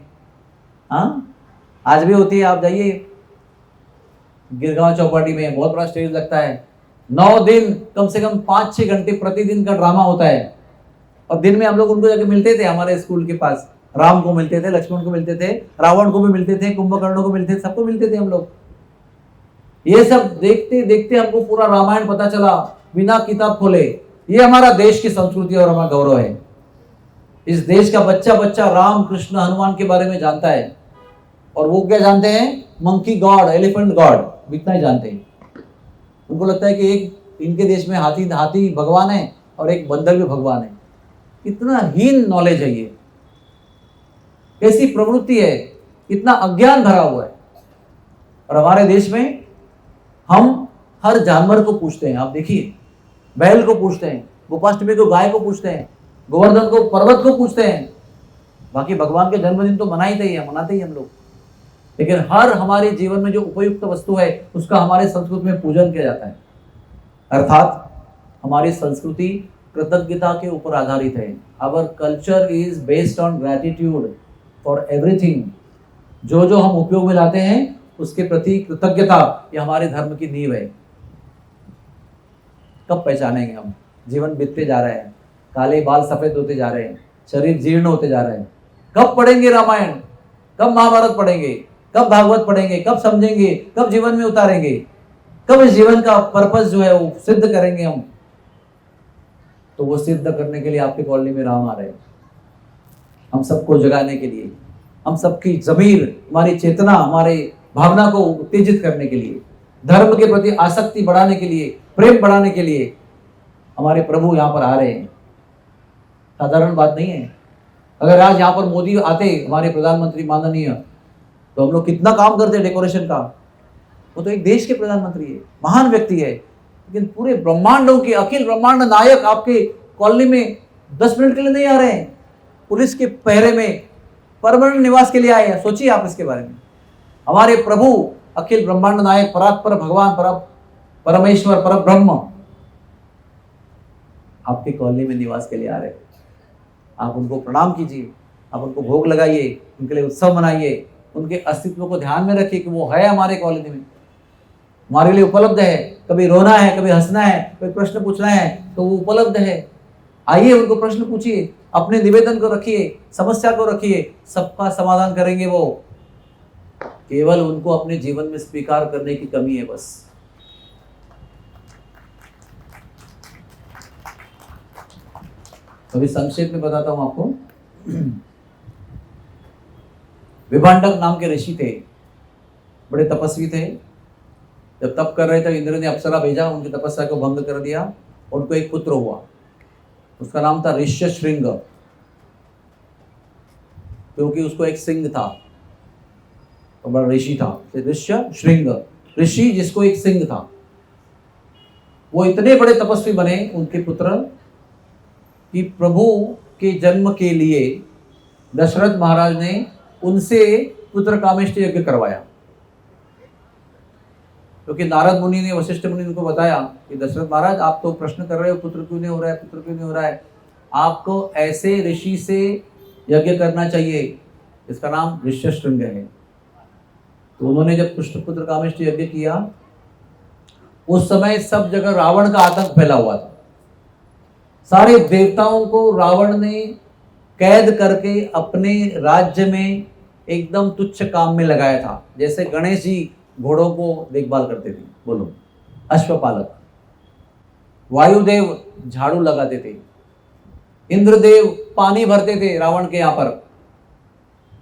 हाँ, आज भी होती है, आप जाइए गिरगांव चौपाटी में, बहुत बड़ा स्टेज लगता है। 9 दिन कम से कम 5-6 घंटे प्रतिदिन का ड्रामा होता है। और दिन में हम लोग उनको जाके मिलते थे, हमारे स्कूल के पास राम को मिलते थे, लक्ष्मण को मिलते थे, रावण को भी मिलते थे, कुंभकर्ण को मिलते थे, सबको मिलते थे हम लोग। ये सब देखते देखते हमको पूरा रामायण पता चला बिना किताब खोले। ये हमारा देश की संस्कृति और हमारा गौरव है। इस देश का बच्चा बच्चा राम, कृष्ण, हनुमान के बारे में जानता है। और वो क्या जानते हैं? मंकी गॉड, एलिफेंट गॉड, इतना ही जानते हैं। उनको लगता है कि एक इनके देश में हाथी भगवान है और एक बंदर भी भगवान है। इतना हीन नॉलेज है ये, कैसी प्रवृत्ति है, इतना अज्ञान भरा हुआ है। और हमारे देश में हम हर जानवर को पूछते हैं। आप देखिए, बैल को पूछते हैं, गोपाष्टमी को गाय को पूछते हैं, गोवर्धन को, पर्वत को पूछते हैं। बाकी भगवान के जन्मदिन तो मनाते ही हम लोग। लेकिन हर हमारे जीवन में जो उपयुक्त वस्तु है उसका हमारे संस्कृति में पूजन किया जाता है। अर्थात हमारी संस्कृति कृतज्ञता के ऊपर आधारित है। Our culture is based on gratitude for everything. जो जो हम उपयोग में लाते हैं उसके प्रति कृतज्ञता, ये हमारे धर्म की नींव है। कब पहचानेंगे हम? जीवन बीतते जा रहे हैं, काले बाल सफेद होते जा रहे हैं, शरीर जीर्ण होते जा रहे हैं। कब पढ़ेंगे रामायण? कब महाभारत पढ़ेंगे? कब भागवत पढ़ेंगे? कब समझेंगे? कब जीवन में उतारेंगे? कब इस जीवन का पर्पस जो है वो सिद्ध करेंगे हम? तो वो सिद्ध करने के लिए आपकी कॉलोनी में राम आ रहे हैं, हम सबको जगाने के लिए, हम सबकी जमीर, हमारी चेतना, हमारे भावना को उत्तेजित करने के लिए, धर्म के प्रति आसक्ति बढ़ाने के लिए, प्रेम बढ़ाने के लिए हमारे प्रभु यहाँ पर आ रहे हैं। साधारण बात नहीं है। अगर आज यहाँ पर मोदी आते, हमारे प्रधानमंत्री माननीय, तो हम लोग कितना काम करते डेकोरेशन का। वो तो एक देश के प्रधानमंत्री है, महान व्यक्ति है, लेकिन पूरे ब्रह्मांडों के अखिल ब्रह्मांड नायक आपके कॉलोनी में 10 मिनट के लिए नहीं आ रहे हैं, पुलिस के पहरे में परमानेंट निवास के लिए आए हैं। सोचिए आप इसके बारे में। हमारे प्रभु अखिल ब्रह्मांड नायक परात्पर भगवान परमेश्वर पर ब्रह्म आपके कॉलोनी में निवास के लिए आ रहे हैं। आप उनको प्रणाम कीजिए, आप उनको भोग लगाइए, उनके लिए उत्सव मनाइए, उनके अस्तित्व को ध्यान में रखिए कि वो है हमारे कॉलोनी में, हमारे लिए उपलब्ध है। कभी रोना है, कभी हंसना है, कोई प्रश्न पूछना है तो वो उपलब्ध है। आइए उनको प्रश्न पूछिए, अपने निवेदन को रखिए, समस्या को रखिए, सबका समाधान करेंगे वो। केवल उनको अपने जीवन में स्वीकार करने की कमी है बस। अभी संक्षेप में बताता हूं आपको। विभांडक नाम के ऋषि थे, बड़े तपस्वी थे। जब तप कर रहे थे इंद्र ने अप्सरा भेजा, उनकी तपस्या को भंग कर दिया। उनको एक पुत्र हुआ, उसका नाम था ऋष्यशृंग, क्योंकि उसको एक सिंह था, तो बड़ा ऋषि था। ऋष्यशृंग, ऋषि जिसको एक सिंह था। वो इतने बड़े तपस्वी बने उनके पुत्र कि प्रभु के जन्म के लिए दशरथ महाराज ने उनसे पुत्र कामेष्टि यज्ञ करवाया। क्योंकि नारद मुनि ने, वशिष्ठ मुनि ने उनको बताया कि दशरथ महाराज आप तो प्रश्न कर रहे हो पुत्र क्यों नहीं हो रहा है, पुत्र क्यों नहीं हो रहा है, आपको ऐसे ऋषि से यज्ञ करना चाहिए, इसका नाम ऋष्यशृंग है। तो उन्होंने जब पुत्र कामेष्टि यज्ञ किया, उस समय सब जगह रावण का आतंक फैला हुआ था। सारे देवताओं को रावण ने कैद करके अपने राज्य में एकदम तुच्छ काम में लगाया था। जैसे गणेश जी घोड़ों को देखभाल करते थे, बोलो अश्वपालक, वायुदेव झाड़ू लगाते थे, इंद्रदेव पानी भरते थे रावण के यहाँ पर।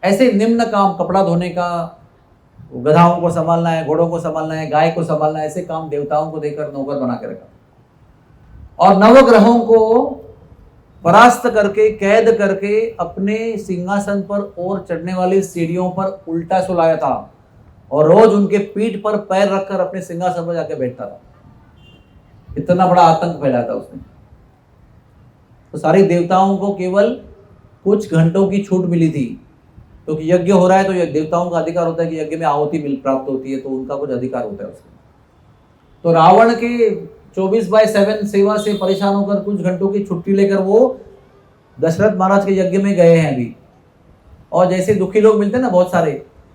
ऐसे निम्न काम, कपड़ा धोने का, गधाओं को संभालना है, घोड़ों को संभालना है, गाय को संभालना है, ऐसे काम देवताओं को देकर नौकर बना के रखा। और नवग्रहों को परास्त करके, कैद करके अपने सिंहासन पर और चढ़ने वाली सीढ़ियों पर उल्टा सुलाया था, और रोज उनके पीठ पर पैर रखकर अपने सिंहासन पर जाके बैठता था। इतना बड़ा आतंक फैलाया था उसने। तो सारे देवताओं को केवल कुछ घंटों की छूट मिली थी, क्योंकि यज्ञ हो रहा है तो देवताओं का अधिकार होता है कि यज्ञ में आहुति प्राप्त होती है, तो उनका कुछ अधिकार होता है उसमें। तो रावण के 24/7 सेवा से परेशान होकर कुछ घंटों की छुट्टी लेकर वो दशरथ महाराज के यज्ञ में गए हैं अभी। और जैसे दुखी लोग मिलते हैं ना, बहुत सारे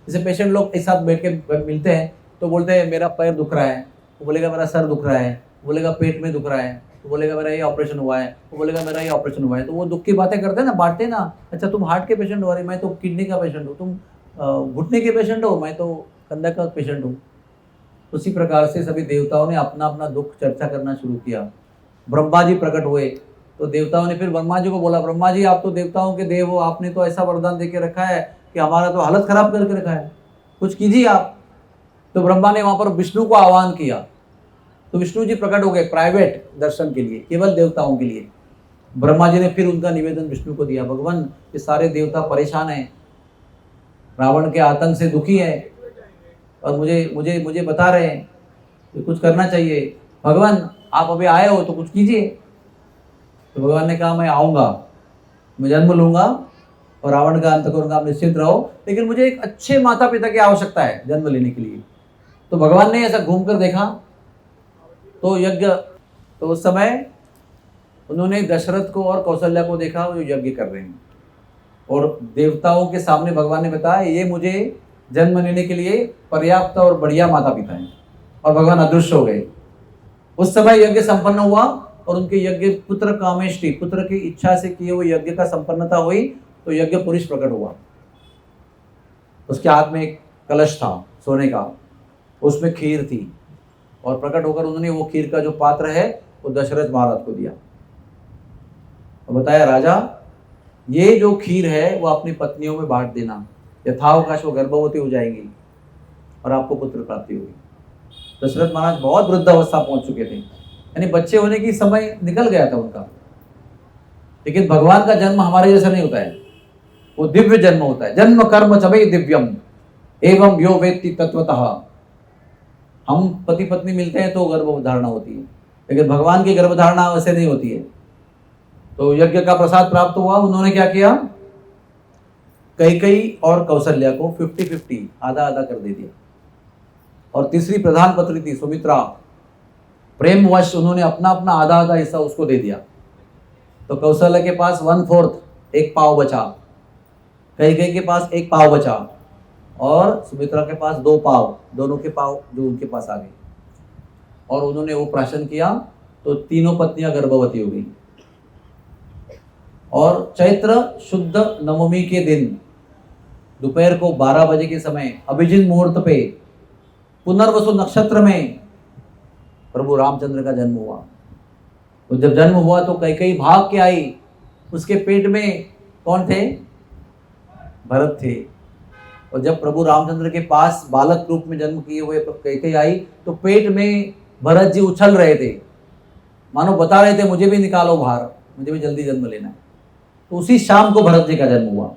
जैसे पेशेंट लोग एक साथ बैठ के मिलते हैं तो बोलते हैं मेरा पैर दुख रहा है, वो बोलेगा मेरा सर दुख रहा है, वो बोलेगा पेट में दुख रहा है, वो बोलेगा मेरा ये ऑपरेशन हुआ है, वो बोलेगा मेरा ये ऑपरेशन हुआ है। तो वो दुख की बातें करते हैं ना, बांटते हैं ना। अच्छा तुम हार्ट के पेशेंट हो, अरे मैं तो किडनी का पेशेंट हूँ, तुम घुटने के पेशेंट हो, मैं तो कंधा का पेशेंट हूँ। उसी प्रकार से सभी देवताओं ने अपना अपना दुख चर्चा करना शुरू किया। ब्रह्मा जी प्रकट हुए तो देवताओं ने फिर ब्रह्मा जी को बोला, ब्रह्मा जी आप तो देवताओं के देव हो, आपने तो ऐसा वरदान देके रखा है कि हमारा तो हालत खराब करके रखा है, कुछ कीजिए आप। तो ब्रह्मा ने वहां पर विष्णु को आह्वान किया, तो विष्णु जी प्रकट हो गए प्राइवेट दर्शन के लिए, केवल देवताओं के लिए। ब्रह्मा जी ने फिर उनका निवेदन विष्णु को दिया, भगवान ये सारे देवता परेशान हैं, रावण के आतंक से दुखी है, और मुझे मुझे मुझे बता रहे हैं कि कुछ करना चाहिए। भगवान आप अभी आए हो तो कुछ कीजिए। तो भगवान ने कहा मैं आऊँगा, मैं जन्म लूँगा और रावण का अंत करूँगा, आप निश्चिंत रहो, लेकिन मुझे एक अच्छे माता पिता की आवश्यकता है जन्म लेने के लिए। तो भगवान ने ऐसा घूम कर देखा तो यज्ञ, तो उस समय उन्होंने दशरथ को और कौशल्या को देखा वो यज्ञ कर रहे हैं, और देवताओं के सामने भगवान ने बताया ये मुझे जन्म लेने के लिए पर्याप्त और बढ़िया माता पिता हैं, और भगवान अदृश्य हो गए। उस समय यज्ञ संपन्न हुआ और उनके यज्ञ पुत्र कामेष्टि, पुत्र की इच्छा से किए हुए यज्ञ का संपन्नता हुई, तो यज्ञ पुरुष प्रकट हुआ। उसके हाथ में एक कलश था सोने का, उसमें खीर थी, और प्रकट होकर उन्होंने वो खीर का जो पात्र है वो दशरथ महाराज को दिया और बताया राजा ये जो खीर है वो अपनी पत्नियों में बांट देना, यथावकाश वो गर्भवती हो जाएंगी और आपको पुत्र प्राप्ति होगी। दशरथ महाराज बहुत वृद्धावस्था पहुंच चुके थे, यानी बच्चे होने की समय निकल गया था उनका। लेकिन भगवान का जन्म हमारे जैसा नहीं होता है, वो दिव्य जन्म होता है। जन्म कर्म च वै दिव्यम एवं यो वेत्ति तत्वतः। हम पति पत्नी मिलते हैं तो गर्भधारणा होती है, लेकिन भगवान की गर्भधारणा वैसे नहीं होती है। तो यज्ञ का प्रसाद प्राप्त हुआ, उन्होंने क्या किया, कैकेयी और कौशल्या को 50-50 आधा आधा कर दे दिया। और तीसरी प्रधान पत्नी थी सुमित्रा, प्रेमवश उन्होंने अपना अपना आधा आधा हिस्सा उसको दे दिया। तो कौशल्या के पास 1/4 एक पाव बचा, कैकेयी के पास 1 पाव बचा, और सुमित्रा के पास 2 पाव, दोनों के पाव जो उनके पास आ गए। और उन्होंने वो प्राशन किया तो तीनों पत्नियां गर्भवती हो गई। और चैत्र शुद्ध नवमी के दिन दोपहर को 12 बजे के समय अभिजित मुहूर्त पे पुनर्वसु नक्षत्र में प्रभु रामचंद्र का जन्म हुआ। तो जब जन्म हुआ तो कैकेयी भाग के आई, उसके पेट में कौन थे, भरत थे। और जब प्रभु रामचंद्र के पास बालक रूप में जन्म किए हुए कैकेयी आई तो पेट में भरत जी उछल रहे थे, मानो बता रहे थे मुझे भी निकालो बाहर, मुझे भी जल्दी जन्म लेना है। तो उसी शाम को भरत जी का जन्म हुआ।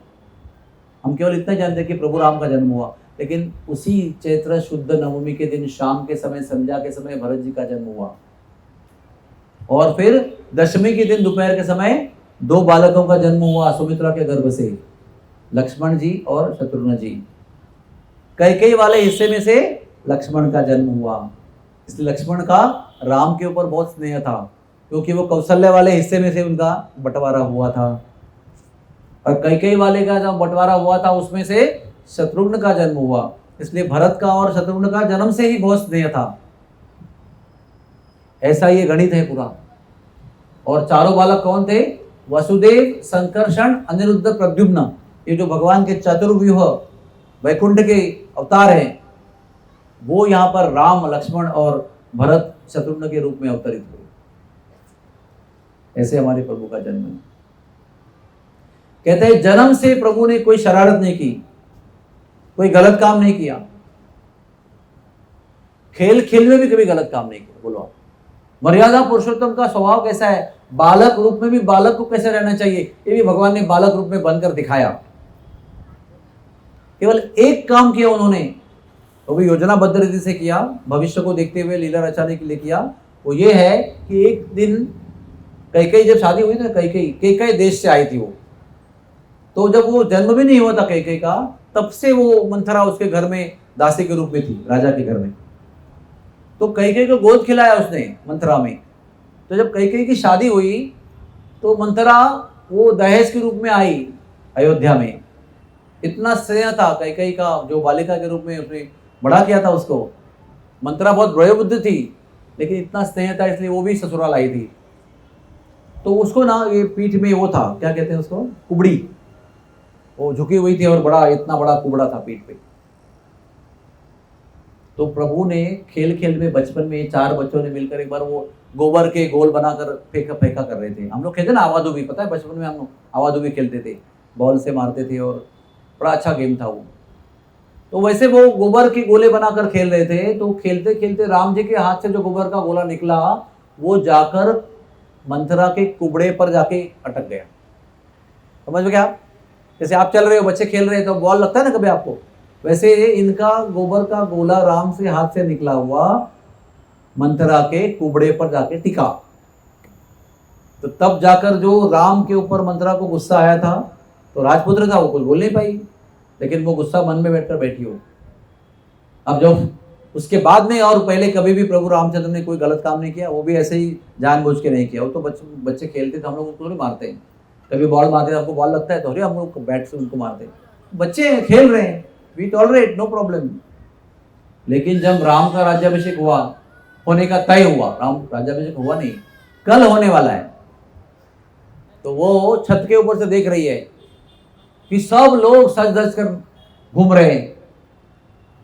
हम केवल इतना जानते कि प्रभु राम का जन्म हुआ, लेकिन उसी चैत्र शुद्ध नवमी के दिन शाम के समय, संध्या के समय भरत जी का जन्म हुआ। और फिर दशमी के दिन दोपहर के समय 2 बालकों का जन्म हुआ सुमित्रा के गर्भ से, लक्ष्मण जी और शत्रुघ्न जी। कैकेयी वाले हिस्से में से लक्ष्मण का जन्म हुआ, इसलिए लक्ष्मण का राम के ऊपर बहुत स्नेह था, क्योंकि वो कौशल्या वाले हिस्से में से उनका बंटवारा हुआ था। और कैकेयी वाले का जब बंटवारा हुआ था उसमें से शत्रुघ्न का जन्म हुआ, इसलिए भरत का और शत्रुघ्न का जन्म से ही बहुत स्नेह था। ऐसा ये गणित है पूरा। और चारों बालक कौन थे, वसुदेव, संकर्षण, अनिरुद्ध, प्रद्युम्न। ये जो भगवान के चतुर्व्यूह वैकुंठ के अवतार हैं, वो यहाँ पर राम, लक्ष्मण और भरत शत्रुघ्न के रूप में अवतरित हुए। ऐसे हमारे प्रभु का जन्म है। कहते हैं जन्म से प्रभु ने कोई शरारत नहीं की, कोई गलत काम नहीं किया, खेल खेल में भी कभी गलत काम नहीं किया। बोलो आप, मर्यादा पुरुषोत्तम का स्वभाव कैसा है, बालक रूप में भी बालक को कैसे रहना चाहिए, ये भी भगवान ने बालक रूप में बनकर दिखाया। केवल एक काम किया उन्होंने, वो भी योजनाबद्ध रीति से किया, भविष्य को देखते हुए लीला रचाने के लिए किया। वो ये है कि एक दिन कैकेयी जब शादी हुई ना, कैकेयी देश से आई थी वो, तो जब वो जन्म भी नहीं हुआ था कैकेयी का, तब से वो मंथरा उसके घर में दासी के रूप में थी, राजा के घर में। तो कैकेयी को गोद खिलाया उसने मंथरा में। तो जब कैकेयी की शादी हुई तो मंथरा वो दहेज के रूप में आई अयोध्या में। इतना स्नेह था कैकेयी का, जो बालिका के रूप में उसने बड़ा किया था उसको। मंथरा बहुत वयोवृद्ध थी, लेकिन इतना स्नेह था इसलिए वो भी ससुराल आई थी। तो उसको ना ये पीठ में वो था, क्या कहते हैं उसको, कुबड़ी, वो झुकी हुई थी और बड़ा, इतना बड़ा कुबड़ा था पीठ पे। तो प्रभु ने खेल खेल में बचपन में 4 बच्चों ने मिलकर एक बार वो गोबर के गोल बनाकर फेंका कर रहे थे। हम लोग खेलते ना आवादुबी, पता है बचपन में हम लोग आवादुबी खेलते थे, बॉल से मारते थे और बड़ा अच्छा गेम था वो। तो वैसे वो गोबर के गोले बनाकर खेल रहे थे। तो खेलते खेलते राम जी के हाथ से जो गोबर का गोला निकला वो जाकर मंथरा के कुबड़े पर जाके अटक गया। समझ में क्या, जैसे आप चल रहे हो, बच्चे खेल रहे हैं तो बॉल लगता है ना कभी आपको, वैसे इनका गोबर का गोला राम से हाथ से निकला हुआ मंथरा के कुबड़े पर जाके टिका। तो तब जाकर जो राम के ऊपर मंथरा को गुस्सा आया था, तो राजपुत्र था, वो कुछ बोल नहीं पाई, लेकिन वो गुस्सा मन में बैठकर बैठी हो। अब जब उसके बाद में और पहले कभी भी प्रभु रामचंद्र ने कोई गलत काम नहीं किया, वो भी ऐसे ही जानबूझ के नहीं किया। वो तो बच्चे खेलते थे, हम लोग उनको नहीं मारते हैं। कभी बॉल मारते हैं, आपको बॉल लगता है तो अरे हम लोग बैट से उनको मारते हैं। बच्चे खेल रहे हैं, वी टॉलरेट, नो प्रॉब्लम। लेकिन जब राम का राज्याभिषेक हुआ, होने का तय हुआ, राम राज्याभिषेक हुआ नहीं, कल होने वाला है, तो वो छत के ऊपर से देख रही है कि सब लोग सज धज कर घूम रहे हैं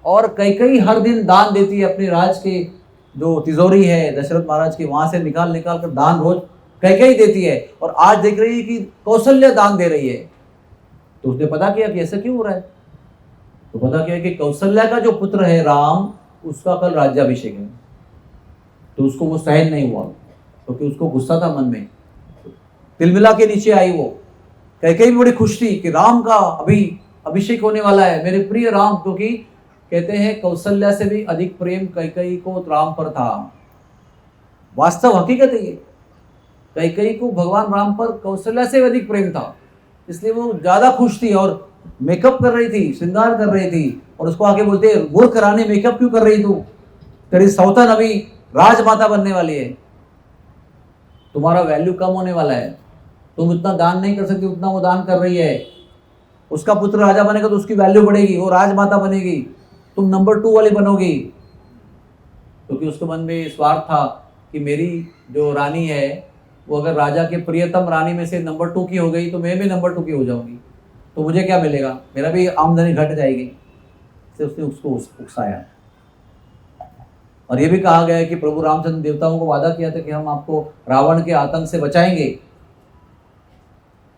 और कैकेयी हर दिन दान देती है अपने राज के जो तिजोरी है दशरथ महाराज की, वहां से निकाल निकाल कर दान रोज कैकेयी देती है। और आज देख रही है कि कौशल्या दान दे रही है। तो उसने पता किया कि ऐसा क्यों हो रहा है। तो पता किया कि कौशल्या का जो पुत्र है राम, उसका कल राज्याभिषेक है। तो उसको वो सहन नहीं हुआ, क्योंकि उसको गुस्सा था मन में, तिलमिला के नीचे आई वो। कैकेयी भी बड़ी खुश थी कि राम का अभी अभिषेक होने वाला है, मेरे प्रिय राम, क्योंकि कहते हैं कौशल्या से भी अधिक प्रेम कैकेयी को राम पर था। वास्तव हकीकत है ये, कैकेयी को भगवान राम पर कौशल्या से अधिक प्रेम था, इसलिए वो ज्यादा खुश थी और मेकअप कर रही थी, श्रृंगार कर रही थी। और उसको आगे बोलते मूर्ख रानी, मेकअप क्यों कर रही तू, तेरी सौतन अभी राजमाता बनने वाली है, तुम्हारा वैल्यू कम होने वाला है, तुम इतना दान नहीं कर सकती उतना वो दान कर रही है। उसका पुत्र राजा बनेगा तो उसकी वैल्यू बढ़ेगी, वो राजमाता बनेगी, तुम नंबर 2 वाली बनोगी। क्योंकि उसके मन में स्वार्थ था कि मेरी जो रानी है वो अगर राजा के प्रियतम रानी में से नंबर 2 की हो गई तो मैं भी नंबर 2 की हो जाऊंगी, तो मुझे क्या मिलेगा, मेरा भी आमदनी घट जाएगी। इसलिए उसने उसको उकसाया। और ये भी कहा गया है कि प्रभु रामचंद्र देवताओं को वादा किया था कि हम आपको रावण के आतंक से बचाएंगे।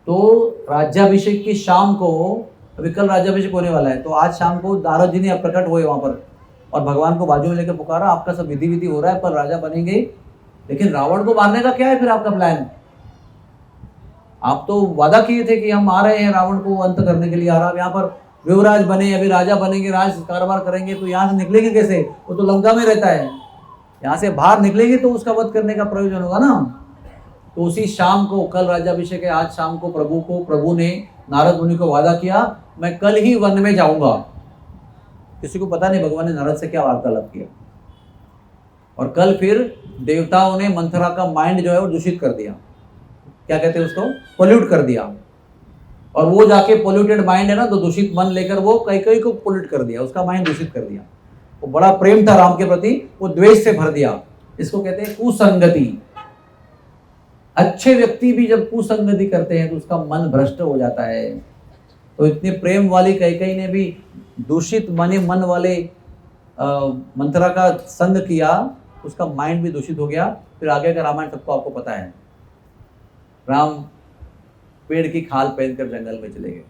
तो राज्याभिषेक की शाम को, अभी कल राज्याभिषेक होने वाला है, तो आज शाम को नारद जी ने प्रकट हुए वहां पर और भगवान को बाजू में लेकर पुकारा, आपका सब विधि हो रहा है पर राजा बनेंगे, लेकिन रावण को मारने का क्या है फिर आपका प्लान? आप तो वादा किए थे कि हम आ रहे हैं रावण को अंत करने के लिए, आ रहा, यहाँ पर युवराज बने, अभी राजा बनेंगे, राज कारोबार करेंगे, तो यहाँ से निकलेंगे कैसे? वो तो लंका में रहता है, यहाँ से बाहर निकलेंगे तो उसका वध करने का प्रयोजन होगा ना। तो उसी शाम को, कल राज्याभिषेक है, आज शाम को प्रभु ने नारद मुनि को वादा किया, मैं कल ही वन में जाऊंगा। किसी को पता नहीं भगवान ने नारद से क्या वार्तालाप किया। और कल फिर देवताओं ने मंथरा का माइंड जो है वो दूषित कर दिया, क्या कहते हैं उसको, पोल्यूट कर दिया। और वो जाके पोल्यूटेड माइंड है ना, तो दूषित मन लेकर वो कैकेयी को पोल्यूट कर दिया, उसका माइंड दूषित कर दिया। वो बड़ा प्रेम था राम के प्रति, वो द्वेष से भर दिया। इसको कहते हैं कुसंगति। अच्छे व्यक्ति भी जब कुसंगति करते हैं तो उसका मन भ्रष्ट हो जाता है। तो इतने प्रेम वाली कैकेयी ने भी दूषित मन वाले मंथरा का संग किया, उसका माइंड भी दूषित हो गया। फिर आगे का रामायण सबको आपको पता है, राम पेड़ की खाल पहनकर जंगल में चले गए।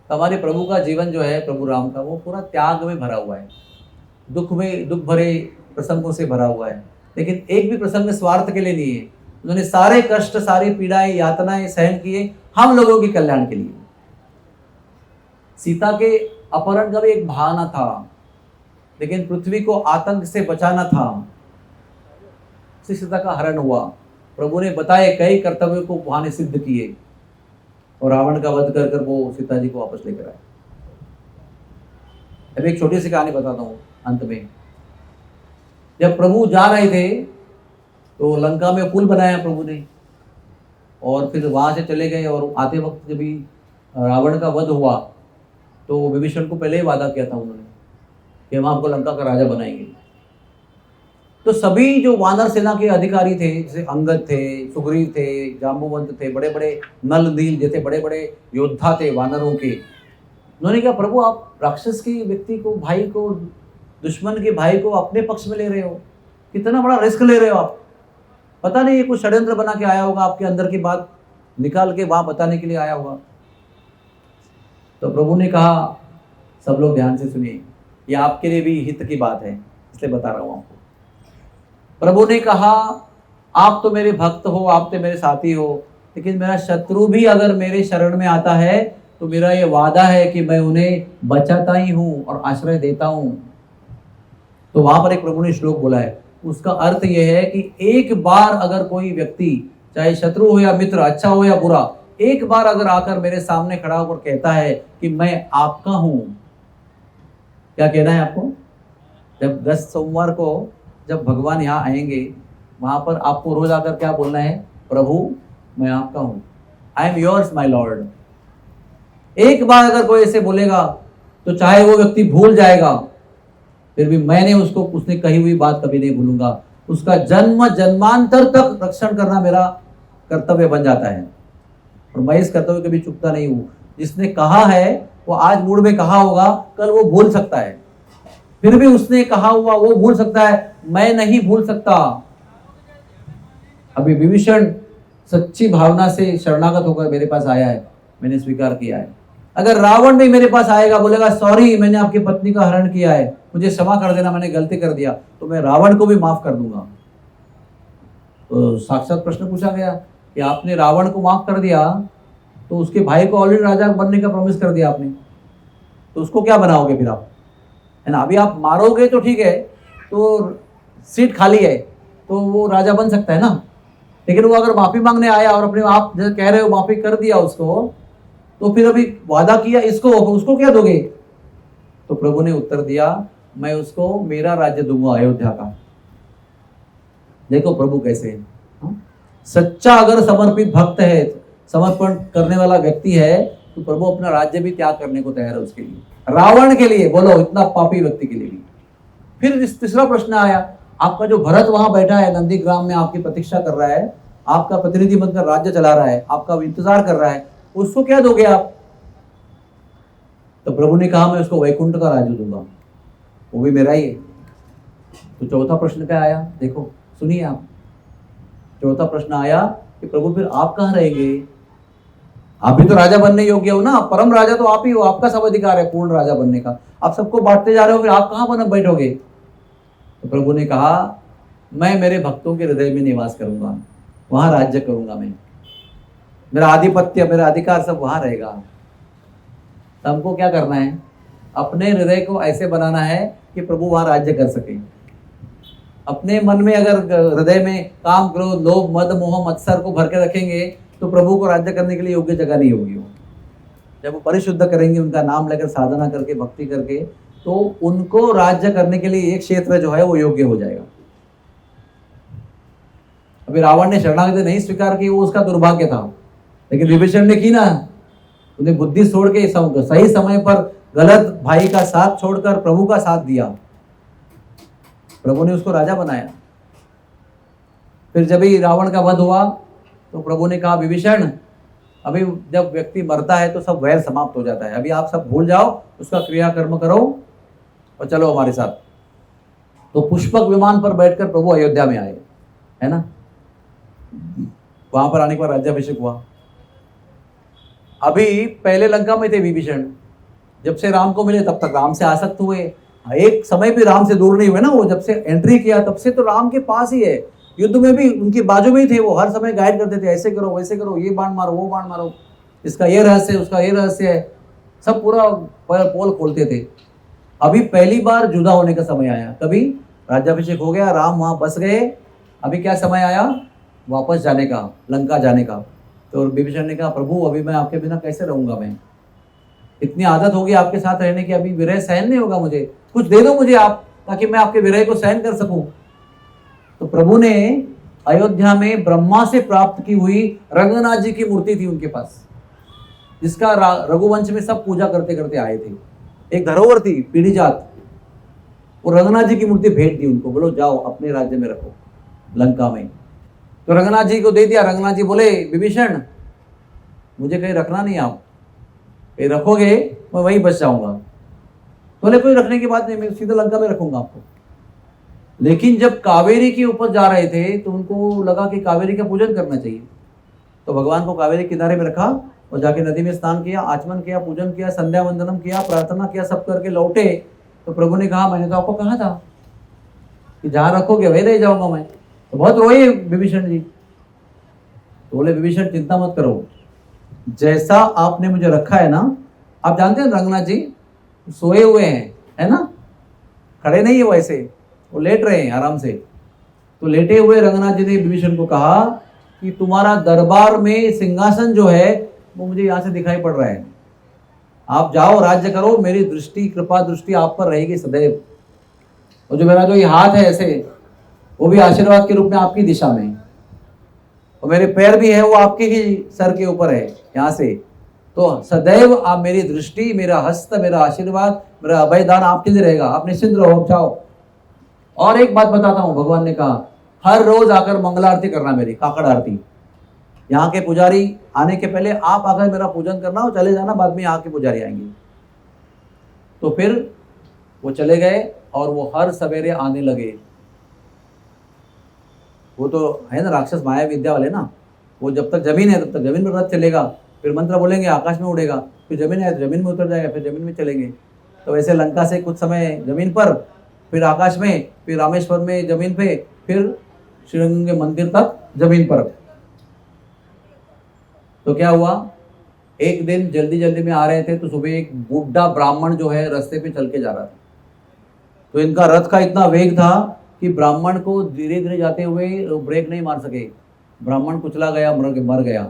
तो हमारे प्रभु का जीवन जो है, प्रभु राम का, वो पूरा त्याग में भरा हुआ है, दुख भरे प्रसंगों से भरा हुआ है, लेकिन एक भी प्रसंग स्वार्थ के लिए नहीं है। उन्होंने सारे कष्ट, सारी पीड़ाएं, यातनाएं सहन किए हम लोगों के कल्याण के लिए। सीता के अपहरण का भी एक बहाना था, लेकिन पृथ्वी को आतंक से बचाना था। सीता का हरण हुआ, प्रभु ने बताए कई कर्तव्यों को वहां ने सिद्ध किए और रावण का वध कर वो सीता जी को वापस लेकर आए। अभी एक छोटी सी कहानी बताता हूँ अंत में। जब प्रभु जा रहे थे तो लंका में पुल बनाया प्रभु ने, और फिर वहां से चले गए। और आते वक्त जब भी रावण का वध हुआ तो विभीषण को पहले ही वादा किया था उन्होंने कि हम आपको लंका का राजा बनाएंगे। तो सभी जो वानर सेना के अधिकारी थे, जैसे अंगद थे, सुग्रीव थे, जाम्बुवंत थे, बड़े बड़े नल नील जैसे बड़े बड़े योद्धा थे वानरों के, उन्होंने कहा प्रभु आप राक्षस के व्यक्ति को, भाई को, दुश्मन के भाई को अपने पक्ष में ले रहे हो, कितना बड़ा रिस्क ले रहे हो आप। पता नहीं ये कोई षड्यंत्र बना के आया होगा, आपके अंदर की बात निकाल के वहां बताने के लिए आया होगा। तो प्रभु ने कहा, सब लोग ध्यान से सुनिए, ये आपके लिए भी हित की बात है इसलिए बता रहा हूं आपको। प्रभु ने कहा आप तो मेरे भक्त हो, आप तो मेरे साथी हो, लेकिन मेरा शत्रु भी अगर मेरे शरण में आता है तो मेरा ये वादा है कि मैं उन्हें बचाता ही हूं और आश्रय देता हूं। तो वहां पर एक प्रभु ने श्लोक बोला है, उसका अर्थ यह है कि एक बार अगर कोई व्यक्ति, चाहे शत्रु हो या मित्र, अच्छा हो या बुरा, एक बार अगर आकर मेरे सामने खड़ा होकर कहता है कि मैं आपका हूं, क्या कहना है आपको? जब 10 सोमवार को जब भगवान यहाँ आएंगे, वहां पर आपको रोज आकर क्या बोलना है? प्रभु मैं आपका हूं, I am yours my lord. एक बार अगर कोई ऐसे बोलेगा तो चाहे वो व्यक्ति भूल जाएगा, फिर भी मैंने उसने कही हुई बात कभी नहीं भूलूंगा। उसका जन्म जन्मांतर तक रक्षण करना मेरा कर्तव्य बन जाता है और मैं इस कर्तव्य कभी चूकता नहीं हूं। जिसने कहा है वो आज मूड में कहा होगा, कल वो भूल सकता है, फिर भी उसने कहा हुआ वो भूल सकता है, मैं नहीं भूल सकता। अभी विभीषण सच्ची भावना से शरणागत होकर मेरे पास आया है, मैंने स्वीकार किया है। अगर रावण भी मेरे पास आएगा, बोलेगा सॉरी मैंने आपकी पत्नी का हरण किया है, मुझे क्षमा कर देना, मैंने गलती कर दिया, तो मैं रावण को भी माफ कर दूंगा। तो साक्षात प्रश्न पूछा गया कि आपने रावण को माफ कर दिया तो उसके भाई को ऑलरेडी राजा बनने का प्रॉमिस कर दिया आपने, तो उसको क्या बनाओगे फिर आप, है ना। अभी आप मारोगे तो ठीक है, तो सीट खाली है तो वो राजा बन सकता है ना। लेकिन वो अगर माफी मांगने आया और अपने आप जैसे कह रहे हो माफी कर दिया उसको, तो फिर अभी वादा किया इसको, उसको क्या दोगे। तो प्रभु ने उत्तर दिया, मैं उसको मेरा राज्य दूंगा अयोध्या का। देखो प्रभु कैसे है। हाँ? सच्चा अगर समर्पित भक्त है, समर्पण करने वाला व्यक्ति है, तो प्रभु अपना राज्य भी त्याग करने को तैयार है उसके लिए, रावण के लिए, बोलो इतना पापी व्यक्ति के लिए भी। फिर तीसरा प्रश्न आया, आपका जो भरत वहां बैठा है नंदीग्राम में, आपकी प्रतीक्षा कर रहा है, आपका प्रतिनिधि बनकर राज्य चला रहा है, आपका इंतजार कर रहा है, उसको क्या दोगे आप। तो प्रभु ने कहा, मैं उसको वैकुंठ का राज्य दूंगा, वो भी मेरा ही है। तो चौथा प्रश्न क्या आया, देखो सुनिए आप। चौथा प्रश्न आया कि प्रभु फिर आप कहां रहेंगे, आप भी तो राजा बनने योग्य हो ना, परम राजा तो आप ही हो, आपका सब अधिकार है पूर्ण राजा बनने का, आप सबको बांटते जा रहे हो, फिर आप कहां बन बैठोगे। तो प्रभु ने कहा, मैं मेरे भक्तों के हृदय में निवास करूंगा, वहां राज्य करूंगा मैं, मेरा आधिपत्य, मेरा अधिकार सब वहां रहेगा। तो हमको क्या करना है, अपने हृदय को ऐसे बनाना है कि प्रभु वहां राज्य कर सके। अपने मन में अगर हृदय में काम, क्रोध, लोभ, मद, मोह, मत्सर को भर के रखेंगे, तो प्रभु को राज्य करने के लिए योग्य जगह नहीं होगी वो। जब वो परिशुद्ध करेंगे, उनका नाम लेकर, साधना करके, भक्ति करके, तो उनको राज्य करने के लिए एक क्षेत्र जो है वो योग्य हो जाएगा। अभी रावण ने शरणागति नहीं स्वीकार की, वो उसका दुर्भाग्य था, लेकिन विभीषण ने की ना, उन्हें बुद्धि छोड़ के सही समय पर गलत भाई का साथ छोड़कर प्रभु का साथ दिया, प्रभु ने उसको राजा बनाया। फिर जब ही रावण का वध हुआ, तो प्रभु ने कहा, विभीषण अभी जब व्यक्ति मरता है तो सब वैर समाप्त हो जाता है, अभी आप सब भूल जाओ, उसका क्रिया कर्म करो और चलो हमारे साथ। तो पुष्पक विमान पर बैठकर प्रभु अयोध्या में आए, है ना। वहां पर आने के बाद राज्याभिषेक हुआ। अभी पहले लंका में थे विभीषण, जब से राम को मिले तब तक राम से आसक्त हुए, एक समय भी राम से दूर नहीं हुए ना। वो जब से एंट्री किया तब से तो राम के पास ही है, युद्ध में भी उनकी बाजू में ही थे, वो हर समय गाइड करते थे, ऐसे करो वैसे करो, ये बाण मारो वो बाण मारो, इसका ये रहस्य है, उसका ये रहस्य है, सब पूरा पोल खोलते थे। अभी पहली बार जुदा होने का समय आया, कभी राज्याभिषेक हो गया, राम वहां बस गए, अभी क्या समय आया, वापस जाने का, लंका जाने का। तो विभीषण ने कहा, प्रभु अभी मैं आपके बिना कैसे रहूंगा, मैं इतनी आदत होगी आपके साथ रहने की, अभी विरह सहन नहीं होगा मुझे, कुछ दे दो मुझे आप, ताकि मैं आपके विरह को सहन कर सकूं। तो प्रभु ने अयोध्या में ब्रह्मा से प्राप्त की हुई रंगनाथ जी की मूर्ति थी उनके पास, जिसका रघुवंश में सब पूजा करते करते आए थे, एक धरोहर थी पीढ़ी जात, वो रंगनाथ जी की मूर्ति भेंट दी उनको, बोलो जाओ अपने राज्य में रखो लंका में। तो रंगनाथ जी को दे दिया। रंगनाथ जी बोले, विभीषण मुझे कहीं रखना नहीं, आप कहीं रखोगे मैं वहीं बच जाऊंगा। बोले कोई रखने की बात नहीं, मैं सीधा लंका में रखूंगा आपको। लेकिन जब कावेरी के ऊपर जा रहे थे तो उनको लगा कि कावेरी का पूजन करना चाहिए, तो भगवान को कावेरी किनारे में रखा और जाके नदी में स्नान किया, आचमन किया, पूजन किया, संध्या वंदनम किया, प्रार्थना किया, सब करके लौटे। तो प्रभु ने कहा, मैंने तो आपको कहा था कि जहां रखोगे वही रह जाऊंगा मैं। तो बहुत रोए विभीषण जी। तो बोले, विभीषण चिंता मत करो, जैसा आपने मुझे रखा है ना, आप जानते हैं रंगनाथ जी सोए हुए हैं, है ना, खड़े नहीं है वैसे, वो लेट रहे हैं आराम से। तो लेटे हुए रंगनाथ जी ने विभीषण को कहा कि तुम्हारा दरबार में सिंहासन जो है वो मुझे यहाँ से दिखाई पड़ रहा है, आप जाओ राज्य करो, मेरी दृष्टि, कृपा दृष्टि आप पर रहेगी सदैव। और जो मेरा जो ये हाथ है ऐसे, वो भी आशीर्वाद के रूप में आपकी दिशा में, और मेरे पैर भी है वो आपके ही सर के ऊपर है यहाँ से। तो सदैव आप, मेरी दृष्टि, मेरा हस्त, मेरा आशीर्वाद, मेरा अभयदान आपके लिए रहेगा, आप निश्चिंत रहो, जाओ। और एक बात बताता हूं, भगवान ने कहा, हर रोज आकर मंगल आरती करना, मेरी काकड़ आरती। यहाँ के पुजारी आने के पहले आप आकर मेरा पूजन करना और चले जाना, बाद में यहाँ के पुजारी आएंगे। तो फिर वो चले गए और वो हर सवेरे आने लगे। वो तो है ना राक्षस माया विद्या वाले ना, वो जब तक जमीन है तब तक जमीन में रथ चलेगा, फिर मंत्र बोलेंगे आकाश में उड़ेगा, फिर जमीन है तो जमीन में उतर जाएगा, फिर जमीन में चलेंगे। तो वैसे लंका से कुछ समय जमीन पर, फिर आकाश में, फिर रामेश्वर में जमीन पे, फिर श्रीरंग के मंदिर तक जमीन पर। तो क्या हुआ, एक दिन जल्दी जल्दी में आ रहे थे तो सुबह एक बूढ़ा ब्राह्मण जो है रास्ते पे चल के जा रहा था। तो इनका रथ का इतना वेग था कि ब्राह्मण को धीरे धीरे जाते हुए ब्रेक नहीं मार सके। ब्राह्मण कुचला गया, मर गया।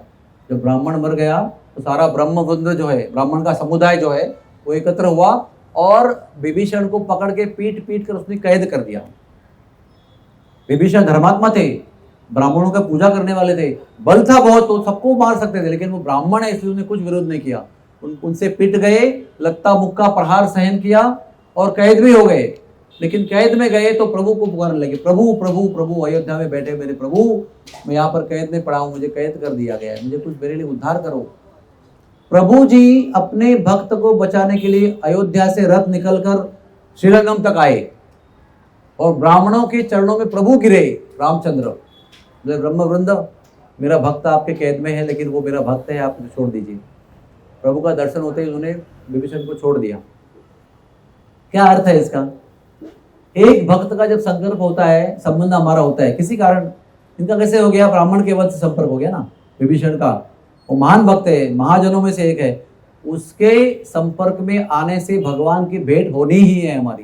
जब ब्राह्मण मर गया तो सारा ब्रह्मवृंद जो है, ब्राह्मण का समुदाय जो है, वो एकत्र हुआ और विभीषण को पकड़ के पीट पीट कर उसने कैद कर दिया। विभीषण धर्मात्मा थे, ब्राह्मणों का पूजा करने वाले थे, बल था बहुत, तो सबको मार सकते थे, लेकिन वो ब्राह्मण है इसलिए उन्हें कुछ विरोध नहीं किया। उनसे पिट गए, लगता मुक्का प्रहार सहन किया और कैद भी हो गए। लेकिन कैद में गए तो प्रभु को पुकारने लगे, प्रभु प्रभु प्रभु, अयोध्या में बैठे मेरे प्रभु, मैं यहाँ पर कैद में पड़ा हूँ, मुझे कैद कर दिया गया है, मुझे कुछ मेरे लिए उद्धार करो। प्रभु जी अपने भक्त को बचाने के लिए अयोध्या से रथ निकलकर श्रीरंगम तक आए और ब्राह्मणों के चरणों में प्रभु गिरे। रामचंद्र, ब्रह्मवृंद, मेरा भक्त आपके कैद में है, लेकिन वो मेरा भक्त है, आप मुझे छोड़ दीजिए। प्रभु का दर्शन होते ही उन्होंने विभीषण को छोड़ दिया। क्या अर्थ है इसका? एक भक्त का जब संकल्प होता है, संबंध हमारा होता है किसी कारण, इनका कैसे हो गया? ब्राह्मण के वध से संपर्क हो गया ना विभीषण का। वो महान भक्त है, महाजनों में से एक है, उसके संपर्क में आने से भगवान की भेंट होनी ही है हमारी।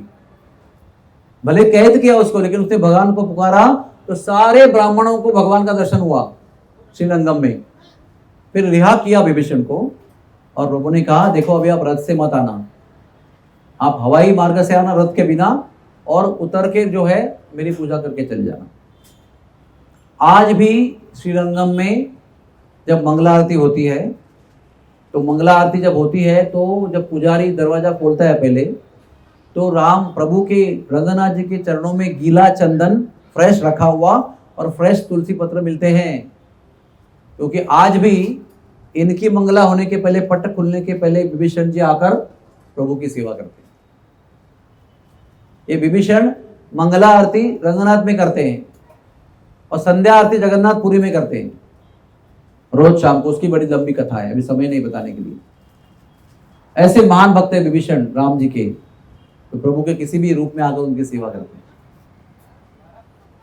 भले कैद किया उसको, लेकिन उसने भगवान को पुकारा तो सारे ब्राह्मणों को भगवान का दर्शन हुआ श्रीरंगम में। फिर रिहा किया विभीषण को और प्रभु ने कहा, देखो अभी आप रथ से मत आना, आप हवाई मार्ग से आना रथ के बिना, और उतर के जो है मेरी पूजा करके चल जाना। आज भी श्रीरंगम में जब मंगला आरती होती है, तो मंगला आरती जब होती है तो जब पुजारी दरवाजा खोलता है पहले, तो राम प्रभु के, रंगनाथ जी के चरणों में गीला चंदन फ्रेश रखा हुआ और फ्रेश तुलसी पत्र मिलते हैं। क्योंकि आज भी इनकी मंगला होने के पहले, पट खुलने के पहले विभीषण जी आकर प्रभु की सेवा करते हैं। ये विभीषण मंगला आरती रंगनाथ में करते हैं और संध्या आरती जगन्नाथपुरी में करते हैं रोज शाम को। उसकी बड़ी लंबी कथा है, अभी समय नहीं बताने के लिए। ऐसे महान भक्त है विभीषण राम जी के, तो प्रभु के किसी भी रूप में आकर उनकी सेवा करते हैं।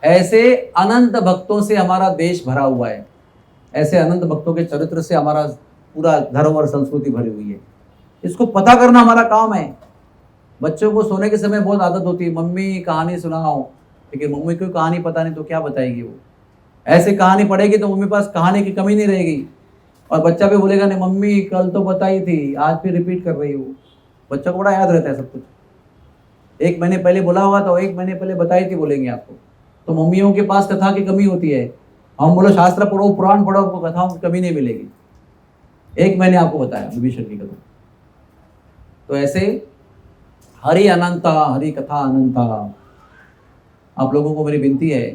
ऐसे अनंत भक्तों से हमारा देश भरा हुआ है, ऐसे अनंत भक्तों के चरित्र से हमारा पूरा धर्म और संस्कृति भरी हुई है। इसको पता करना हमारा काम है। बच्चों को सोने के समय बहुत आदत होती है, मम्मी कहानी सुनाओ, लेकिन मम्मी को कहानी पता नहीं तो क्या बताएगी वो। ऐसे कहानी पढ़ेगी तो मम्मी पास कहानी की कमी नहीं रहेगी, और बच्चा भी बोलेगा नहीं मम्मी कल तो बताई थी, आज फिर रिपीट कर रही हो। बच्चा को बड़ा याद रहता है सब कुछ। एक महीने पहले बोला होगा तो एक महीने पहले बताई थी बोलेंगे आपको। तो मम्मियों के पास कथा की कमी होती है। हम बोलो शास्त्र पढ़ो, पुराण पढ़ो, आपको कथाओं की कमी नहीं मिलेगी। एक मैंने आपको बताया विभीषण की कथा। तो ऐसे हरि अनंता, हरि कथा अनंता। आप लोगों को मेरी विनती है,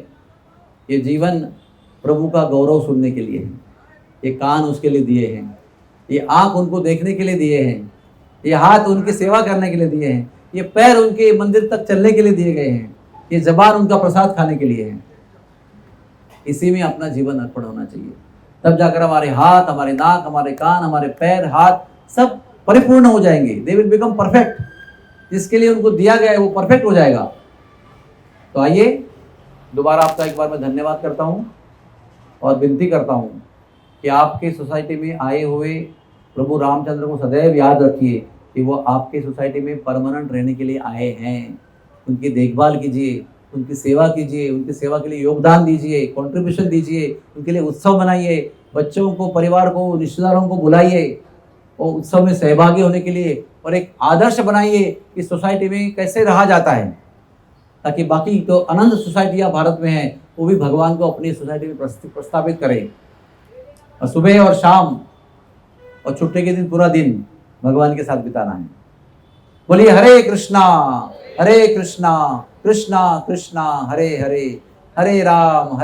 ये जीवन प्रभु का गौरव सुनने के लिए है, ये कान उसके लिए दिए हैं, ये आंख उनको देखने के लिए दिए हैं, ये हाथ उनकी सेवा करने के लिए दिए हैं, ये पैर उनके मंदिर तक चलने के लिए दिए गए हैं, ये ज़बान उनका प्रसाद खाने के लिए है। इसी में अपना जीवन अर्पण होना चाहिए, तब जाकर हमारे हाथ, हमारे नाक, हमारे कान, हमारे पैर, हाथ सब परिपूर्ण हो जाएंगे। They will become perfect. जिसके लिए उनको दिया गया है वो परफेक्ट हो जाएगा। तो आइए दोबारा आपका एक बार मैं धन्यवाद करता हूँ और विनती करता हूँ कि आपके सोसाइटी में आए हुए प्रभु रामचंद्र को सदैव याद रखिए कि वो आपके सोसाइटी में परमानेंट रहने के लिए आए हैं। उनकी देखभाल कीजिए, उनकी सेवा कीजिए, उनकी सेवा के लिए योगदान दीजिए, कंट्रीब्यूशन दीजिए, उनके लिए उत्सव मनाइए, बच्चों को, परिवार को, रिश्तेदारों को बुलाइए और उत्सव में सहभागी होने के लिए, और एक आदर्श बनाइए कि सोसाइटी में कैसे रहा जाता है, ताकि बाकी तो अनंत सोसाइटियाँ भारत में हैं वो भी भगवान को अपनी सोसाइटी में प्रस्तावित करें। और सुबह और शाम और छुट्टी के दिन पूरा दिन भगवान के साथ बिताना है। बोलिए हरे कृष्णा कृष्णा कृष्णा हरे हरे, हरे राम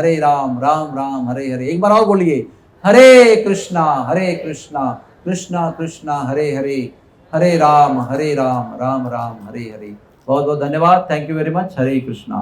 राम राम हरे हरे। एक बार और बोलिए हरे कृष्णा कृष्णा कृष्णा हरे हरे, हरे राम राम राम हरे हरे। बहुत बहुत धन्यवाद। Thank you very much. Hare Krishna.